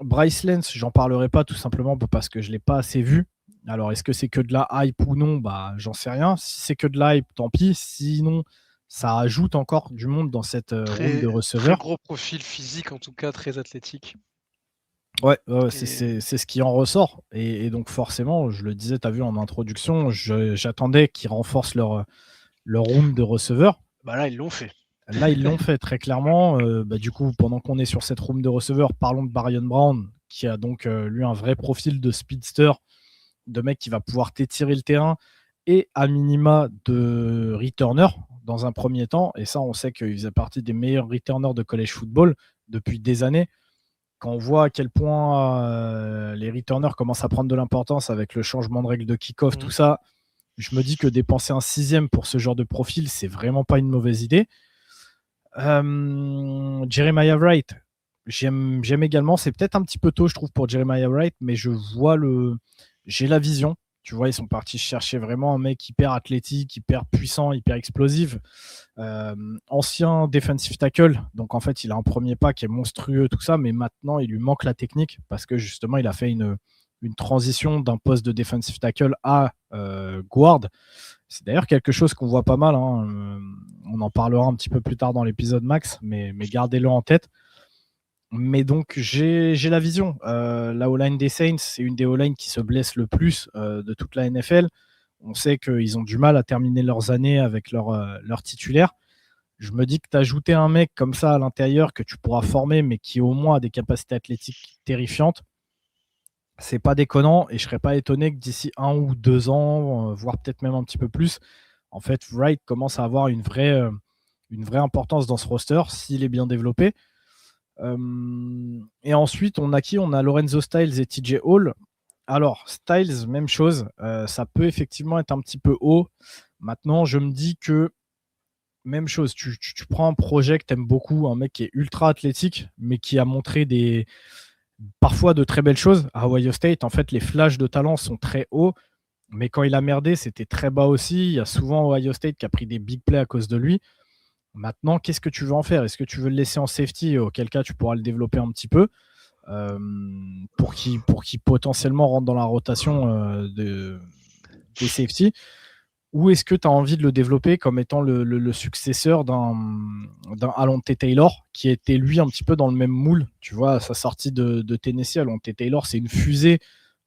Bryce Lance, j'en parlerai pas tout simplement parce que je ne l'ai pas assez vu. Alors, est-ce que c'est que de la hype ou non? J'en sais rien. Si c'est que de la hype, tant pis. Sinon, ça ajoute encore du monde dans cette room de receveurs. Très gros profil physique, en tout cas, très athlétique. Ouais, c'est ce qui en ressort. Et donc, forcément, je le disais, tu as vu en introduction, j'attendais qu'ils renforcent leur room de receveurs. Là, ils l'ont fait. Là, ils l'ont fait très clairement. Du coup, pendant qu'on est sur cette room de receveurs, parlons de Byron Brown, qui a donc lui un vrai profil de speedster, de mec qui va pouvoir t'étirer le terrain et à minima de returner dans un premier temps. Et ça, on sait qu'il faisait partie des meilleurs returners de college football depuis des années. Quand on voit à quel point les returners commencent à prendre de l'importance avec le changement de règles de kick-off, tout ça, je me dis que dépenser un 6e pour ce genre de profil, c'est vraiment pas une mauvaise idée. Jeremiah Wright, j'aime également. C'est peut-être un petit peu tôt, je trouve, pour Jeremiah Wright, mais j'ai la vision. Tu vois, ils sont partis chercher vraiment un mec hyper athlétique, hyper puissant, hyper explosif. Ancien defensive tackle, donc en fait, il a un premier pas qui est monstrueux, tout ça, mais maintenant, il lui manque la technique parce que justement, il a fait une transition d'un poste de defensive tackle à guard. C'est d'ailleurs quelque chose qu'on voit pas mal, hein. On en parlera un petit peu plus tard dans l'épisode Max, mais gardez-le en tête. Mais donc j'ai la vision. La O-line des Saints, c'est une des O-line qui se blesse le plus de toute la NFL. On sait qu'ils ont du mal à terminer leurs années avec leur titulaire. Je me dis que t'ajouter un mec comme ça à l'intérieur que tu pourras former, mais qui au moins a des capacités athlétiques terrifiantes, c'est pas déconnant. Et je serais pas étonné que d'ici 1 ou 2 ans, voire peut-être même un petit peu plus, en fait, Wright commence à avoir une vraie importance dans ce roster s'il est bien développé. Et ensuite, on a qui? On a Lorenzo Styles et TJ Hall. Alors, Styles, même chose. Ça peut effectivement être un petit peu haut. Maintenant, je me dis que même chose. Tu prends un projet que tu aimes beaucoup, un mec qui est ultra athlétique, mais qui a montré parfois de très belles choses. À Ohio State, en fait, les flashs de talent sont très hauts, mais quand il a merdé, c'était très bas aussi. Il y a souvent Ohio State qui a pris des big plays à cause de lui. Maintenant, qu'est-ce que tu veux en faire? Est-ce que tu veux le laisser en safety, auquel cas tu pourras le développer un petit peu euh, pour qu'il potentiellement rentre dans la rotation des safety? Ou est-ce que tu as envie de le développer comme étant le successeur d'un Alonte Taylor, qui était lui un petit peu dans le même moule? Tu vois, à sa sortie de Tennessee, Alonte Taylor, c'est une fusée,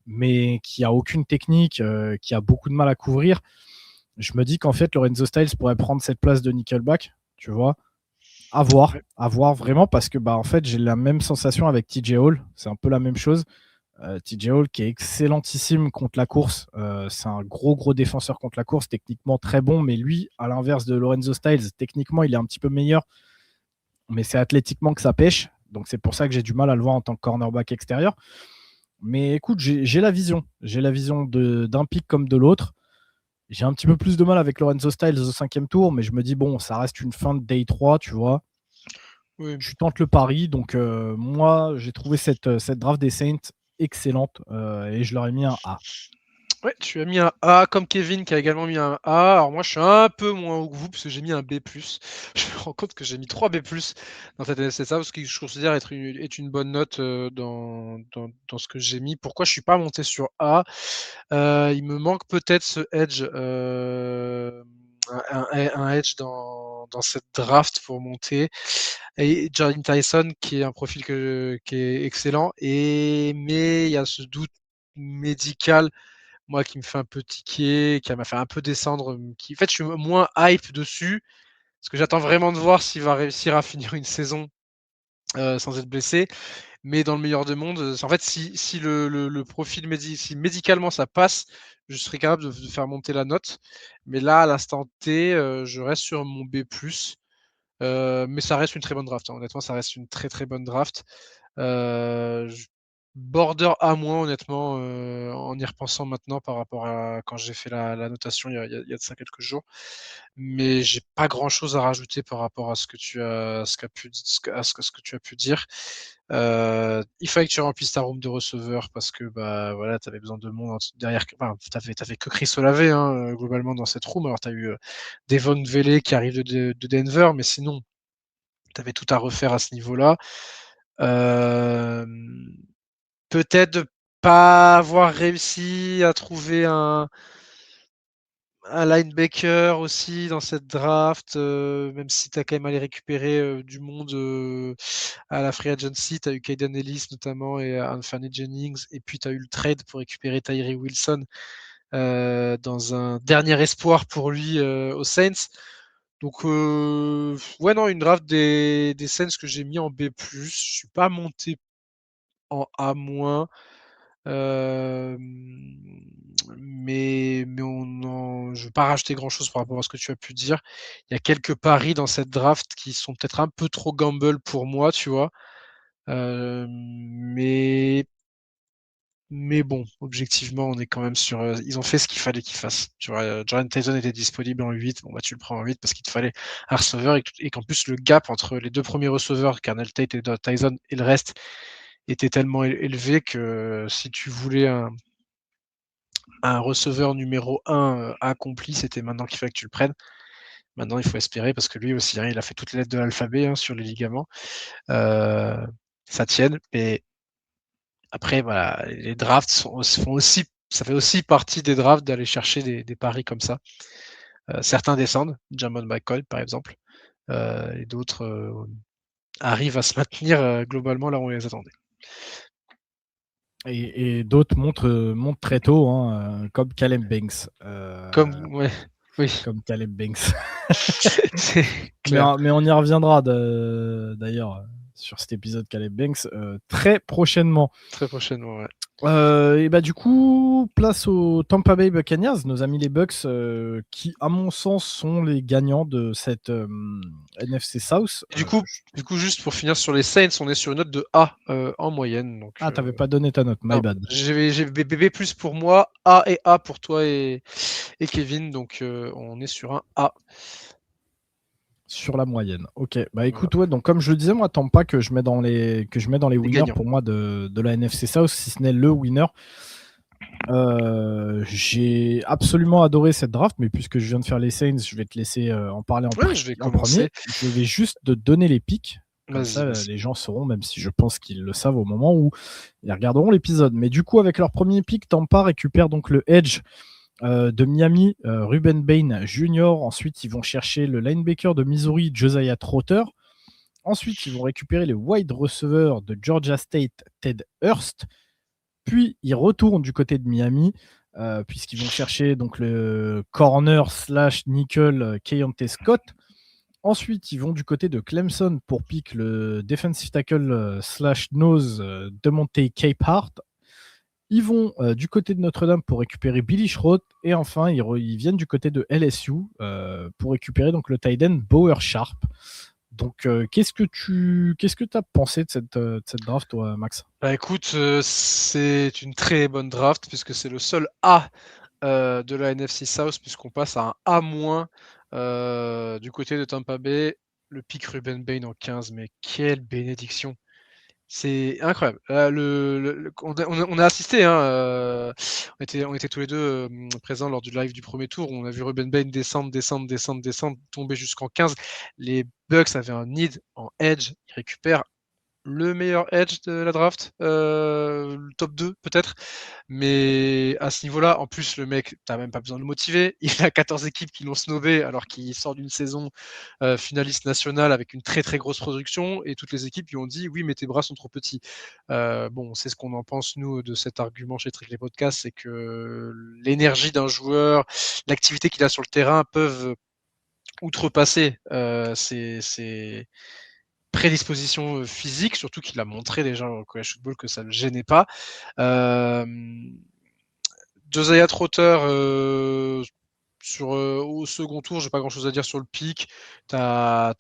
mais qui a aucune technique, qui a beaucoup de mal à couvrir. Je me dis qu'en fait, Lorenzo Styles pourrait prendre cette place de Nickelback, tu vois. À voir vraiment, parce que bah, en fait, j'ai la même sensation avec TJ Hall. C'est un peu la même chose. TJ Hall qui est excellentissime contre la course. C'est un gros défenseur contre la course, techniquement très bon, mais lui, à l'inverse de Lorenzo Styles, techniquement, il est un petit peu meilleur, mais c'est athlétiquement que ça pêche. Donc c'est pour ça que j'ai du mal à le voir en tant que cornerback extérieur. Mais écoute, j'ai la vision. J'ai la vision d'un pic comme de l'autre. J'ai un petit peu plus de mal avec Lorenzo Styles au 5e tour, mais je me dis, bon, ça reste une fin de day 3, tu vois. Oui. Tu tentes le pari. Donc, moi, j'ai trouvé cette draft des Saints excellente et je leur ai mis un A. Ouais, tu as mis un A comme Kevin qui a également mis un A. Alors moi je suis un peu moins haut que vous parce que j'ai mis un B+. Je me rends compte que j'ai mis 3 B+. Dans cette c'est ça, ce que je considère être une bonne note dans ce que j'ai mis. Pourquoi je suis pas monté sur A? Il me manque peut-être ce edge, un edge dans cette draft pour monter. Et Jalen Tyson qui est un profil qui est excellent. Mais il y a ce doute médical, moi, qui me fait un peu tiquer, qui m'a fait un peu descendre, en fait, je suis moins hype dessus, parce que j'attends vraiment de voir s'il va réussir à finir une saison sans être blessé. Mais dans le meilleur des mondes, en fait, si le profil si médicalement ça passe, je serais capable de faire monter la note. Mais là, à l'instant T, je reste sur mon B+. Mais ça reste une très bonne draft, hein. Honnêtement, ça reste une très bonne draft. Border A-, honnêtement, en y repensant maintenant par rapport à quand j'ai fait la notation il y a de ça quelques jours. Mais j'ai pas grand-chose à rajouter par rapport à ce que tu as pu dire. Il fallait que tu remplisses ta room de receveurs parce que bah voilà, tu avais besoin de monde derrière. Enfin, t'avais que Chris Olave, hein, globalement dans cette room. Alors tu as eu Devon Vele qui arrive de Denver, mais sinon tu avais tout à refaire à ce niveau-là. Peut-être de pas avoir réussi à trouver un linebacker aussi dans cette draft, même si tu as quand même allé récupérer du monde à la free agency. Tu as eu Kaden Ellis notamment et Anthony Jennings, et puis tu as eu le trade pour récupérer Tyree Wilson dans un dernier espoir pour lui aux Saints. Donc, ouais, non, une draft des Saints que j'ai mis en B+. Je suis pas monté en A-. Mais je veux pas rajouter grand-chose par rapport à ce que tu as pu dire. Il y a quelques paris dans cette draft qui sont peut-être un peu trop gamble pour moi, tu vois. Mais bon, objectivement, on est quand même sur. Ils ont fait ce qu'il fallait qu'ils fassent. Tu vois, Jordan Tyson était disponible en 8. Bon, bah, tu le prends en 8 parce qu'il te fallait un receveur et qu'en plus, le gap entre les deux premiers receveurs, Carnell Tate et Tyson, et le reste était tellement élevé que si tu voulais un receveur numéro 1 accompli, c'était maintenant qu'il fallait que tu le prennes. Maintenant, il faut espérer parce que lui aussi, hein, il a fait toutes les lettres de l'alphabet, hein, sur les ligaments. Ça tienne. Et après, voilà, les drafts ça fait aussi partie des drafts d'aller chercher des paris comme ça. Certains descendent, Jamon McCoy par exemple, et d'autres arrivent à se maintenir globalement là où on les attendait. Et d'autres montent très tôt, hein, comme Caleb Banks. Ouais, oui, Comme Caleb Banks. c'est Mais, clair. mais on y reviendra d'ailleurs sur cet épisode Caleb Banks très prochainement. Très prochainement, ouais. Et bah du coup, place aux Tampa Bay Buccaneers, nos amis les Bucks, qui, à mon sens, sont les gagnants de cette NFC South. Du coup, juste pour finir sur les Saints, on est sur une note de A en moyenne. Donc, Ah, t'avais pas donné ta note, my non, bad. j'ai BB+ pour moi, A et A pour toi et Kevin. Donc, on est sur un A. Sur la moyenne. Ok. Bah écoute, ouais, donc comme je le disais, moi, Tampa que je mets dans les winners gagnants. pour moi de la NFC South, si ce n'est le winner. J'ai absolument adoré cette draft, mais puisque je viens de faire les Saints, je vais te laisser en parler Je vais en commencer. premier. Je vais juste te donner les pics. Comme Vas-y, ça, vas-y. les gens sauront, même si je pense qu'ils le savent au moment où ils regarderont l'épisode. Mais du coup, avec leur premier pick, Tampa récupère donc le edge de Miami, Ruben Bain Jr. Ensuite, ils vont chercher le linebacker de Missouri, Josiah Trotter. Ensuite, ils vont récupérer le wide receiver de Georgia State, Ted Hurst. Puis, ils retournent du côté de Miami, puisqu'ils vont chercher donc le corner slash nickel Keontae Scott. Ensuite, ils vont du côté de Clemson pour pick le defensive tackle slash nose DeMonte Capehart. Ils vont du côté de Notre-Dame pour récupérer Billy Schroth. Et enfin, ils viennent du côté de LSU pour récupérer donc le tight end Bower Sharp. Donc, qu'est-ce que tu as pensé de cette draft, toi, Max? Bah écoute, c'est une très bonne draft puisque c'est le seul A de la NFC South, puisqu'on passe à un A- du côté de Tampa Bay. Le pick Ruben Bain en 15, mais quelle bénédiction! C'est incroyable. On a assisté, hein, on était tous les deux présents lors du live du premier tour. On a vu Ruben Bain descendre, tomber jusqu'en 15. Les Bucks avaient un need en edge. Ils récupèrent le meilleur edge de la draft, le top 2 peut-être. Mais à ce niveau-là, en plus, le mec, t'as même pas besoin de le motiver. Il a 14 équipes qui l'ont snobé alors qu'il sort d'une saison finaliste nationale avec une très très grosse production, et toutes les équipes lui ont dit oui, mais tes bras sont trop petits. Bon, c'est ce qu'on en pense nous de cet argument chez Trick les Podcasts, c'est que l'énergie d'un joueur, l'activité qu'il a sur le terrain peuvent outrepasser ses prédispositions physiques, surtout qu'il a montré déjà au college football que ça ne le gênait pas. Josiah Trotter, au second tour, j'ai pas grand chose à dire sur le pic. Tu as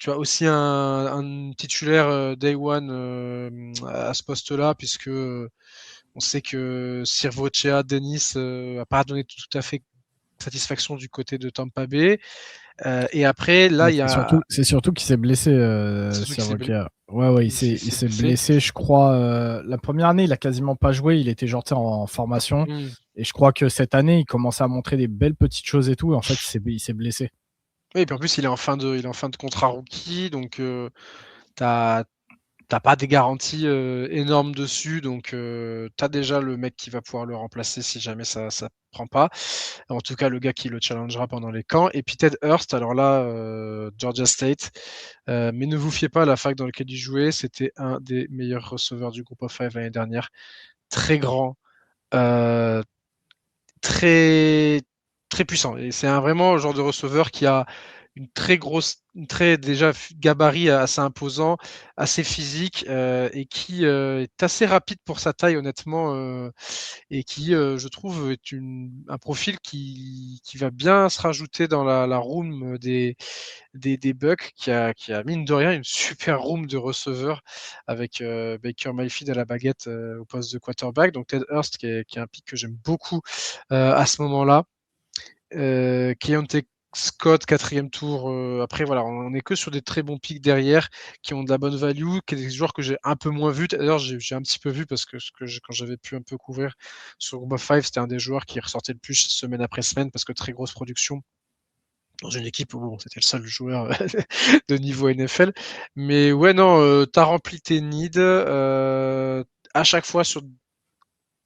aussi un titulaire day one à ce poste-là, puisque on sait que Sirvochea Dennis a pas donné tout à fait satisfaction du côté de Tampa Bay. Et après, là, il y a. C'est surtout qu'il s'est blessé, Sirvokia. Ouais, il s'est blessé, je crois. La première année, il a quasiment pas joué. Il était genre en formation. Et je crois que cette année, il commençait à montrer des belles petites choses et tout. Et en fait, il s'est blessé. Oui, et puis en plus, il est en fin de contrat rookie. Donc, t'as pas des garanties énormes dessus. Donc, tu as déjà le mec qui va pouvoir le remplacer si jamais ça prend pas. En tout cas, le gars qui le challengera pendant les camps. Et puis Ted Hurst, alors là, Georgia State. Mais ne vous fiez pas à la fac dans laquelle il jouait. C'était un des meilleurs receveurs du groupe of five l'année dernière. Très grand, très, très puissant. Et c'est vraiment le genre de receveur qui a une très déjà gabarit assez imposant, assez physique, et qui est assez rapide pour sa taille, honnêtement, et qui, je trouve, est un profil qui va bien se rajouter dans la room des Bucks, qui a mine de rien une super room de receveurs avec Baker Mayfield à la baguette au poste de quarterback. Donc Ted Hurst qui est un pick que j'aime beaucoup à ce moment-là. Keontae Scott, 4e tour. Après, voilà, on n'est que sur des très bons picks derrière qui ont de la bonne value, qui des joueurs que j'ai un peu moins vus. D'ailleurs, j'ai un petit peu vu parce que quand j'avais pu un peu couvrir sur Group of Five, c'était un des joueurs qui ressortait le plus semaine après semaine parce que très grosse production dans une équipe où bon, c'était le seul joueur de niveau NFL. Mais ouais, non, tu as rempli tes needs à chaque fois sur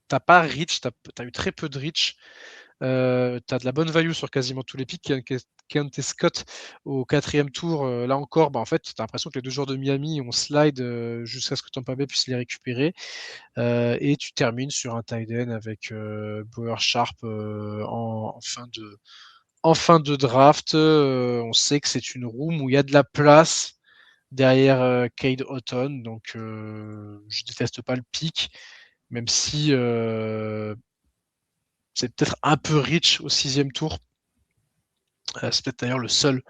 t'as pas reach, t'as eu très peu de reach. T'as de la bonne value sur quasiment tous les picks. Keontae Scott au 4e tour, là encore, en fait, t'as l'impression que les 2 joueurs de Miami ont slide jusqu'à ce que Tampa Bay puisse les récupérer. Et tu termines sur un tight end avec Bower Sharp en fin de draft. On sait que c'est une room où il y a de la place derrière Cade Otton, donc je déteste pas le pick, même si c'est peut-être un peu rich au 6e tour. C'est peut-être d'ailleurs le seul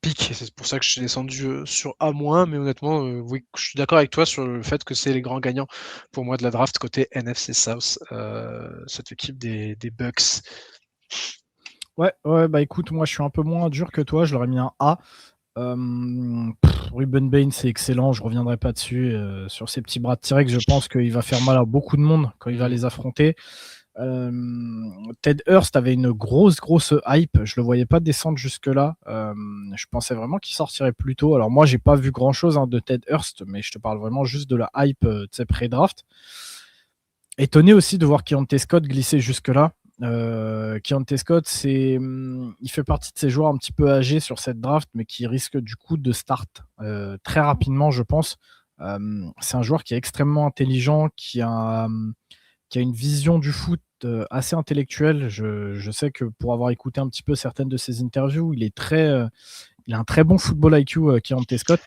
pick, c'est pour ça que je suis descendu sur A-, mais honnêtement, oui, je suis d'accord avec toi sur le fait que c'est les grands gagnants pour moi de la draft côté NFC South, cette équipe des Bucks. Ouais, bah écoute, moi je suis un peu moins dur que toi, je l'aurais mis un A. Ruben Bain, c'est excellent, je reviendrai pas dessus. Sur ces petits bras de T-Rex, je pense qu'il va faire mal à beaucoup de monde quand il va les affronter. Ted Hurst avait une grosse hype, je le voyais pas descendre jusque là. Je pensais vraiment qu'il sortirait plus tôt. Alors moi j'ai pas vu grand chose de Ted Hurst, mais je te parle vraiment juste de la hype pré-draft. Étonné aussi de voir Keontae Scott glisser jusque là. Keontae Scott, il fait partie de ces joueurs un petit peu âgés sur cette draft, mais qui risque du coup de start très rapidement, je pense. C'est un joueur qui est extrêmement intelligent, qui a une vision du foot assez intellectuelle. Je sais que pour avoir écouté un petit peu certaines de ses interviews, il a un très bon football IQ, Keontae Scott.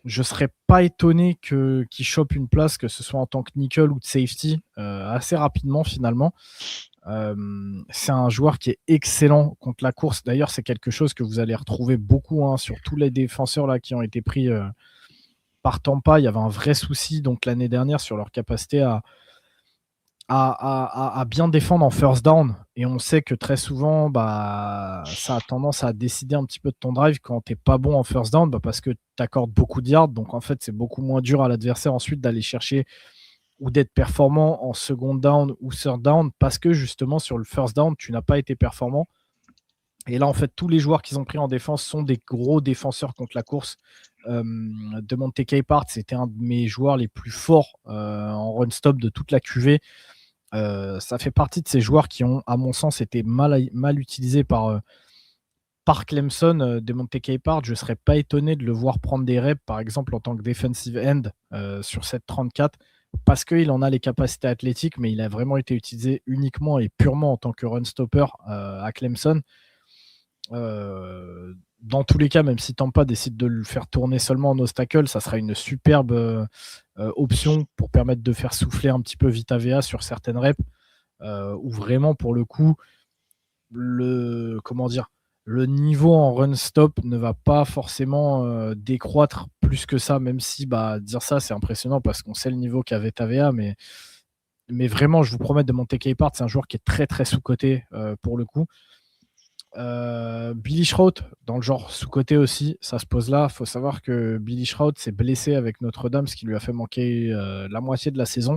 Je ne serais pas étonné qu'il chope une place, que ce soit en tant que nickel ou de safety, assez rapidement finalement. C'est un joueur qui est excellent contre la course. D'ailleurs, c'est quelque chose que vous allez retrouver beaucoup sur tous les défenseurs là, qui ont été pris par Tampa. Il y avait un vrai souci donc l'année dernière sur leur capacité à bien défendre en first down. Et on sait que très souvent, ça a tendance à décider un petit peu de ton drive quand tu n'es pas bon en first down, parce que tu accordes beaucoup de yards. Donc en fait, c'est beaucoup moins dur à l'adversaire ensuite d'aller chercher ou d'être performant en second down ou third down, parce que justement sur le first down, tu n'as pas été performant. Et là, en fait, tous les joueurs qu'ils ont pris en défense sont des gros défenseurs contre la course. DeMonte Capehart, c'était un de mes joueurs les plus forts en run stop de toute la QV. Ça fait partie de ces joueurs qui ont, à mon sens, été mal utilisés par Clemson. DeMonte Capehart, je ne serais pas étonné de le voir prendre des reps, par exemple en tant que defensive end sur cette 34, parce qu'il en a les capacités athlétiques, mais il a vraiment été utilisé uniquement et purement en tant que run stopper à Clemson. Dans tous les cas, même si Tampa décide de le faire tourner seulement en obstacle, ça sera une superbe option pour permettre de faire souffler un petit peu Vita Vea sur certaines reps, où vraiment pour le coup le niveau en run stop ne va pas forcément décroître plus que ça, même si dire ça c'est impressionnant parce qu'on sait le niveau qu'avait Vea, mais vraiment je vous promets, de monter Capehart, c'est un joueur qui est très très sous-coté pour le coup. Billy Schrodt, dans le genre sous-côté aussi, ça se pose là. Il faut savoir que Billy Schrodt s'est blessé avec Notre-Dame, ce qui lui a fait manquer la moitié de la saison.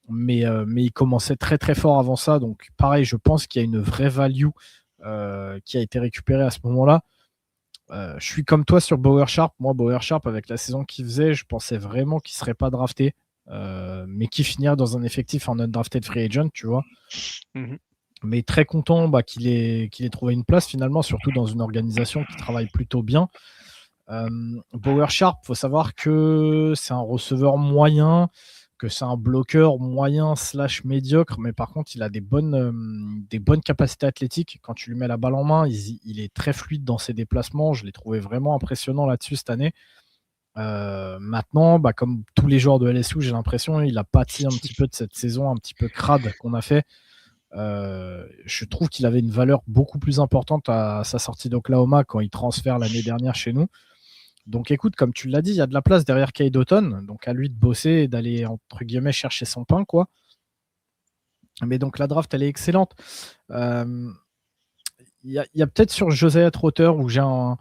Mais il commençait très très fort avant ça. Donc pareil, je pense qu'il y a une vraie value qui a été récupérée à ce moment-là. Je suis comme toi sur Bower Sharp. Moi, Bower Sharp, avec la saison qu'il faisait, je pensais vraiment qu'il ne serait pas drafté, mais qu'il finirait dans un effectif en undrafted free agent, tu vois. Mm-hmm. Mais très content qu'il ait trouvé une place finalement, surtout dans une organisation qui travaille plutôt bien. Bower Sharp, il faut savoir que c'est un receveur moyen, que c'est un bloqueur moyen / médiocre, mais par contre il a des bonnes capacités athlétiques. Quand tu lui mets la balle en main, il est très fluide dans ses déplacements. Je l'ai trouvé vraiment impressionnant là-dessus cette année. Maintenant, comme tous les joueurs de LSU, j'ai l'impression il a pâti un petit peu de cette saison un petit peu crade qu'on a fait. Je trouve qu'il avait une valeur beaucoup plus importante à sa sortie d'Oklahoma quand il transfère l'année dernière chez nous. Donc écoute, comme tu l'as dit, il y a de la place derrière Cade Otton, donc à lui de bosser et d'aller entre guillemets chercher son pain, quoi. Mais donc la draft, elle est excellente. Il y a peut-être sur Josiah Trotter où j'ai un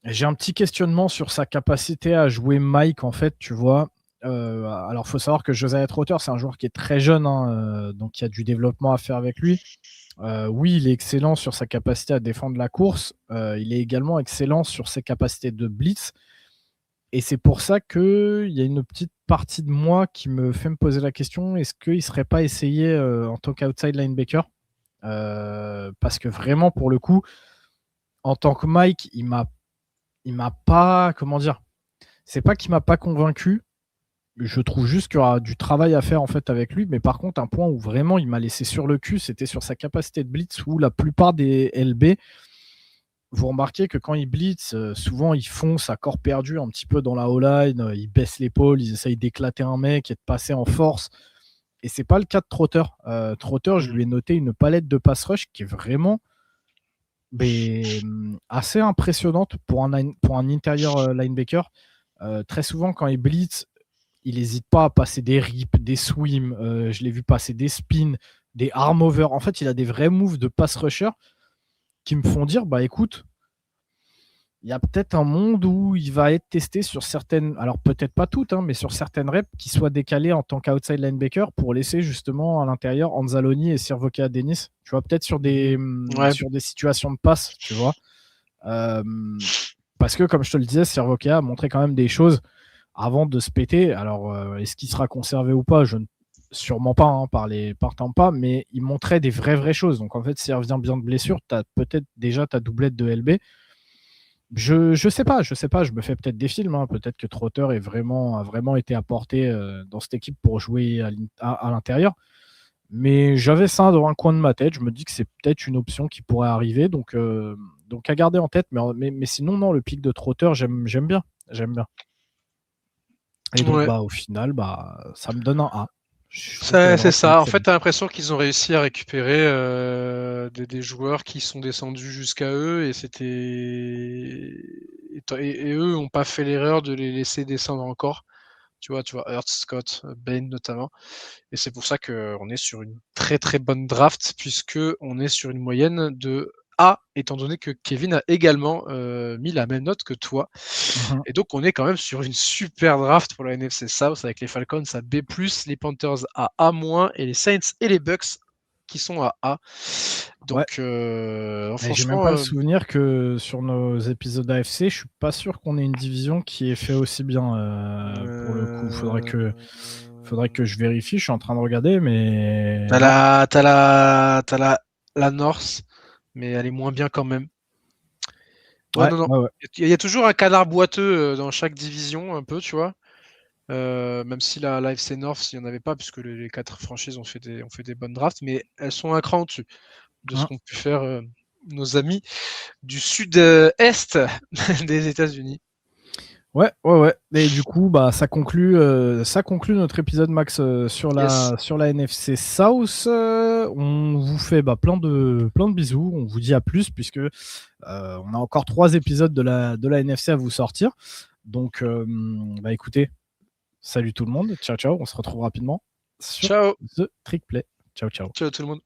petit questionnement sur sa capacité à jouer Mike, en fait, tu vois. Alors, il faut savoir que Josiah Trotter, c'est un joueur qui est très jeune, donc il y a du développement à faire avec lui. Oui, il est excellent sur sa capacité à défendre la course. Il est également excellent sur ses capacités de blitz. Et c'est pour ça qu'il y a une petite partie de moi qui me fait me poser la question, est-ce qu'il ne serait pas essayé en tant qu'outside linebacker parce que vraiment, pour le coup, en tant que Mike, il m'a pas, comment dire, c'est pas qu'il m'a pas convaincu. Je trouve juste qu'il y aura du travail à faire en fait avec lui, mais par contre, un point où vraiment il m'a laissé sur le cul, c'était sur sa capacité de blitz, où la plupart des LB, vous remarquez que quand ils blitz, souvent ils foncent à corps perdu un petit peu dans la O-line, ils baissent l'épaule, ils essayent d'éclater un mec et de passer en force. Et c'est pas le cas de Trotter. Trotter, je lui ai noté une palette de pass rush qui est vraiment assez impressionnante pour un intérieur linebacker. Très souvent, quand il blitz, il n'hésite pas à passer des rips, des swims. Je l'ai vu passer des spins, des arm over. En fait, il a des vrais moves de pass rusher qui me font dire, bah écoute, il y a peut-être un monde où il va être testé sur certaines, alors peut-être pas toutes, mais sur certaines reps qui soient décalées en tant qu'outside linebacker pour laisser justement à l'intérieur Anzalone et Sirvoka Dennis. Tu vois, peut-être sur des situations de passe, tu vois. Parce que, comme je te le disais, Sirvoka a montré quand même des choses avant de se péter. Alors, est-ce qu'il sera conservé ou pas? Sûrement pas par Tampa, mais il montrait des vraies choses. Donc en fait, s'il revient bien de blessure, tu as peut-être déjà ta doublette de LB. Je sais pas, je me fais peut-être des films, peut-être que Trotter a vraiment été apporté dans cette équipe pour jouer à l'intérieur. Mais j'avais ça dans un coin de ma tête, je me dis que c'est peut-être une option qui pourrait arriver, donc à garder en tête. Mais sinon, non, le pic de Trotter, j'aime bien. Et donc, au final, ça me donne un A. C'est ça. En fait, tu as l'impression qu'ils ont réussi à récupérer des joueurs qui sont descendus jusqu'à eux et eux n'ont pas fait l'erreur de les laisser descendre encore. Tu vois, Hurts, Scott, Bain notamment. Et c'est pour ça qu'on est sur une très très bonne draft puisque on est sur une moyenne de A, étant donné que Kevin a également mis la même note que toi. Et donc, on est quand même sur une super draft pour la NFC South avec les Falcons à B+, les Panthers à A-, et les Saints et les Bucks qui sont à A. Donc, franchement... J'ai même pas le souvenir que sur nos épisodes AFC, je suis pas sûr qu'on ait une division qui ait fait aussi bien pour le coup. Faudrait que je vérifie, je suis en train de regarder, mais... T'as la North, mais elle est moins bien quand même. Non. Il y a toujours un canard boiteux dans chaque division, un peu, tu vois. Même si la AFC North, il n'y en avait pas, puisque les 4 franchises ont fait des bonnes drafts, mais elles sont un cran au-dessus de ce qu'ont pu faire nos amis du sud-est des États-Unis. Ouais. Et du coup, ça conclut notre épisode, Max, sur la NFC South. On vous fait plein de bisous. On vous dit à plus, puisque on a encore 3 épisodes de la NFC à vous sortir. Donc, écoutez, salut tout le monde. Ciao. On se retrouve rapidement sur The Trick Play. Ciao. Ciao tout le monde.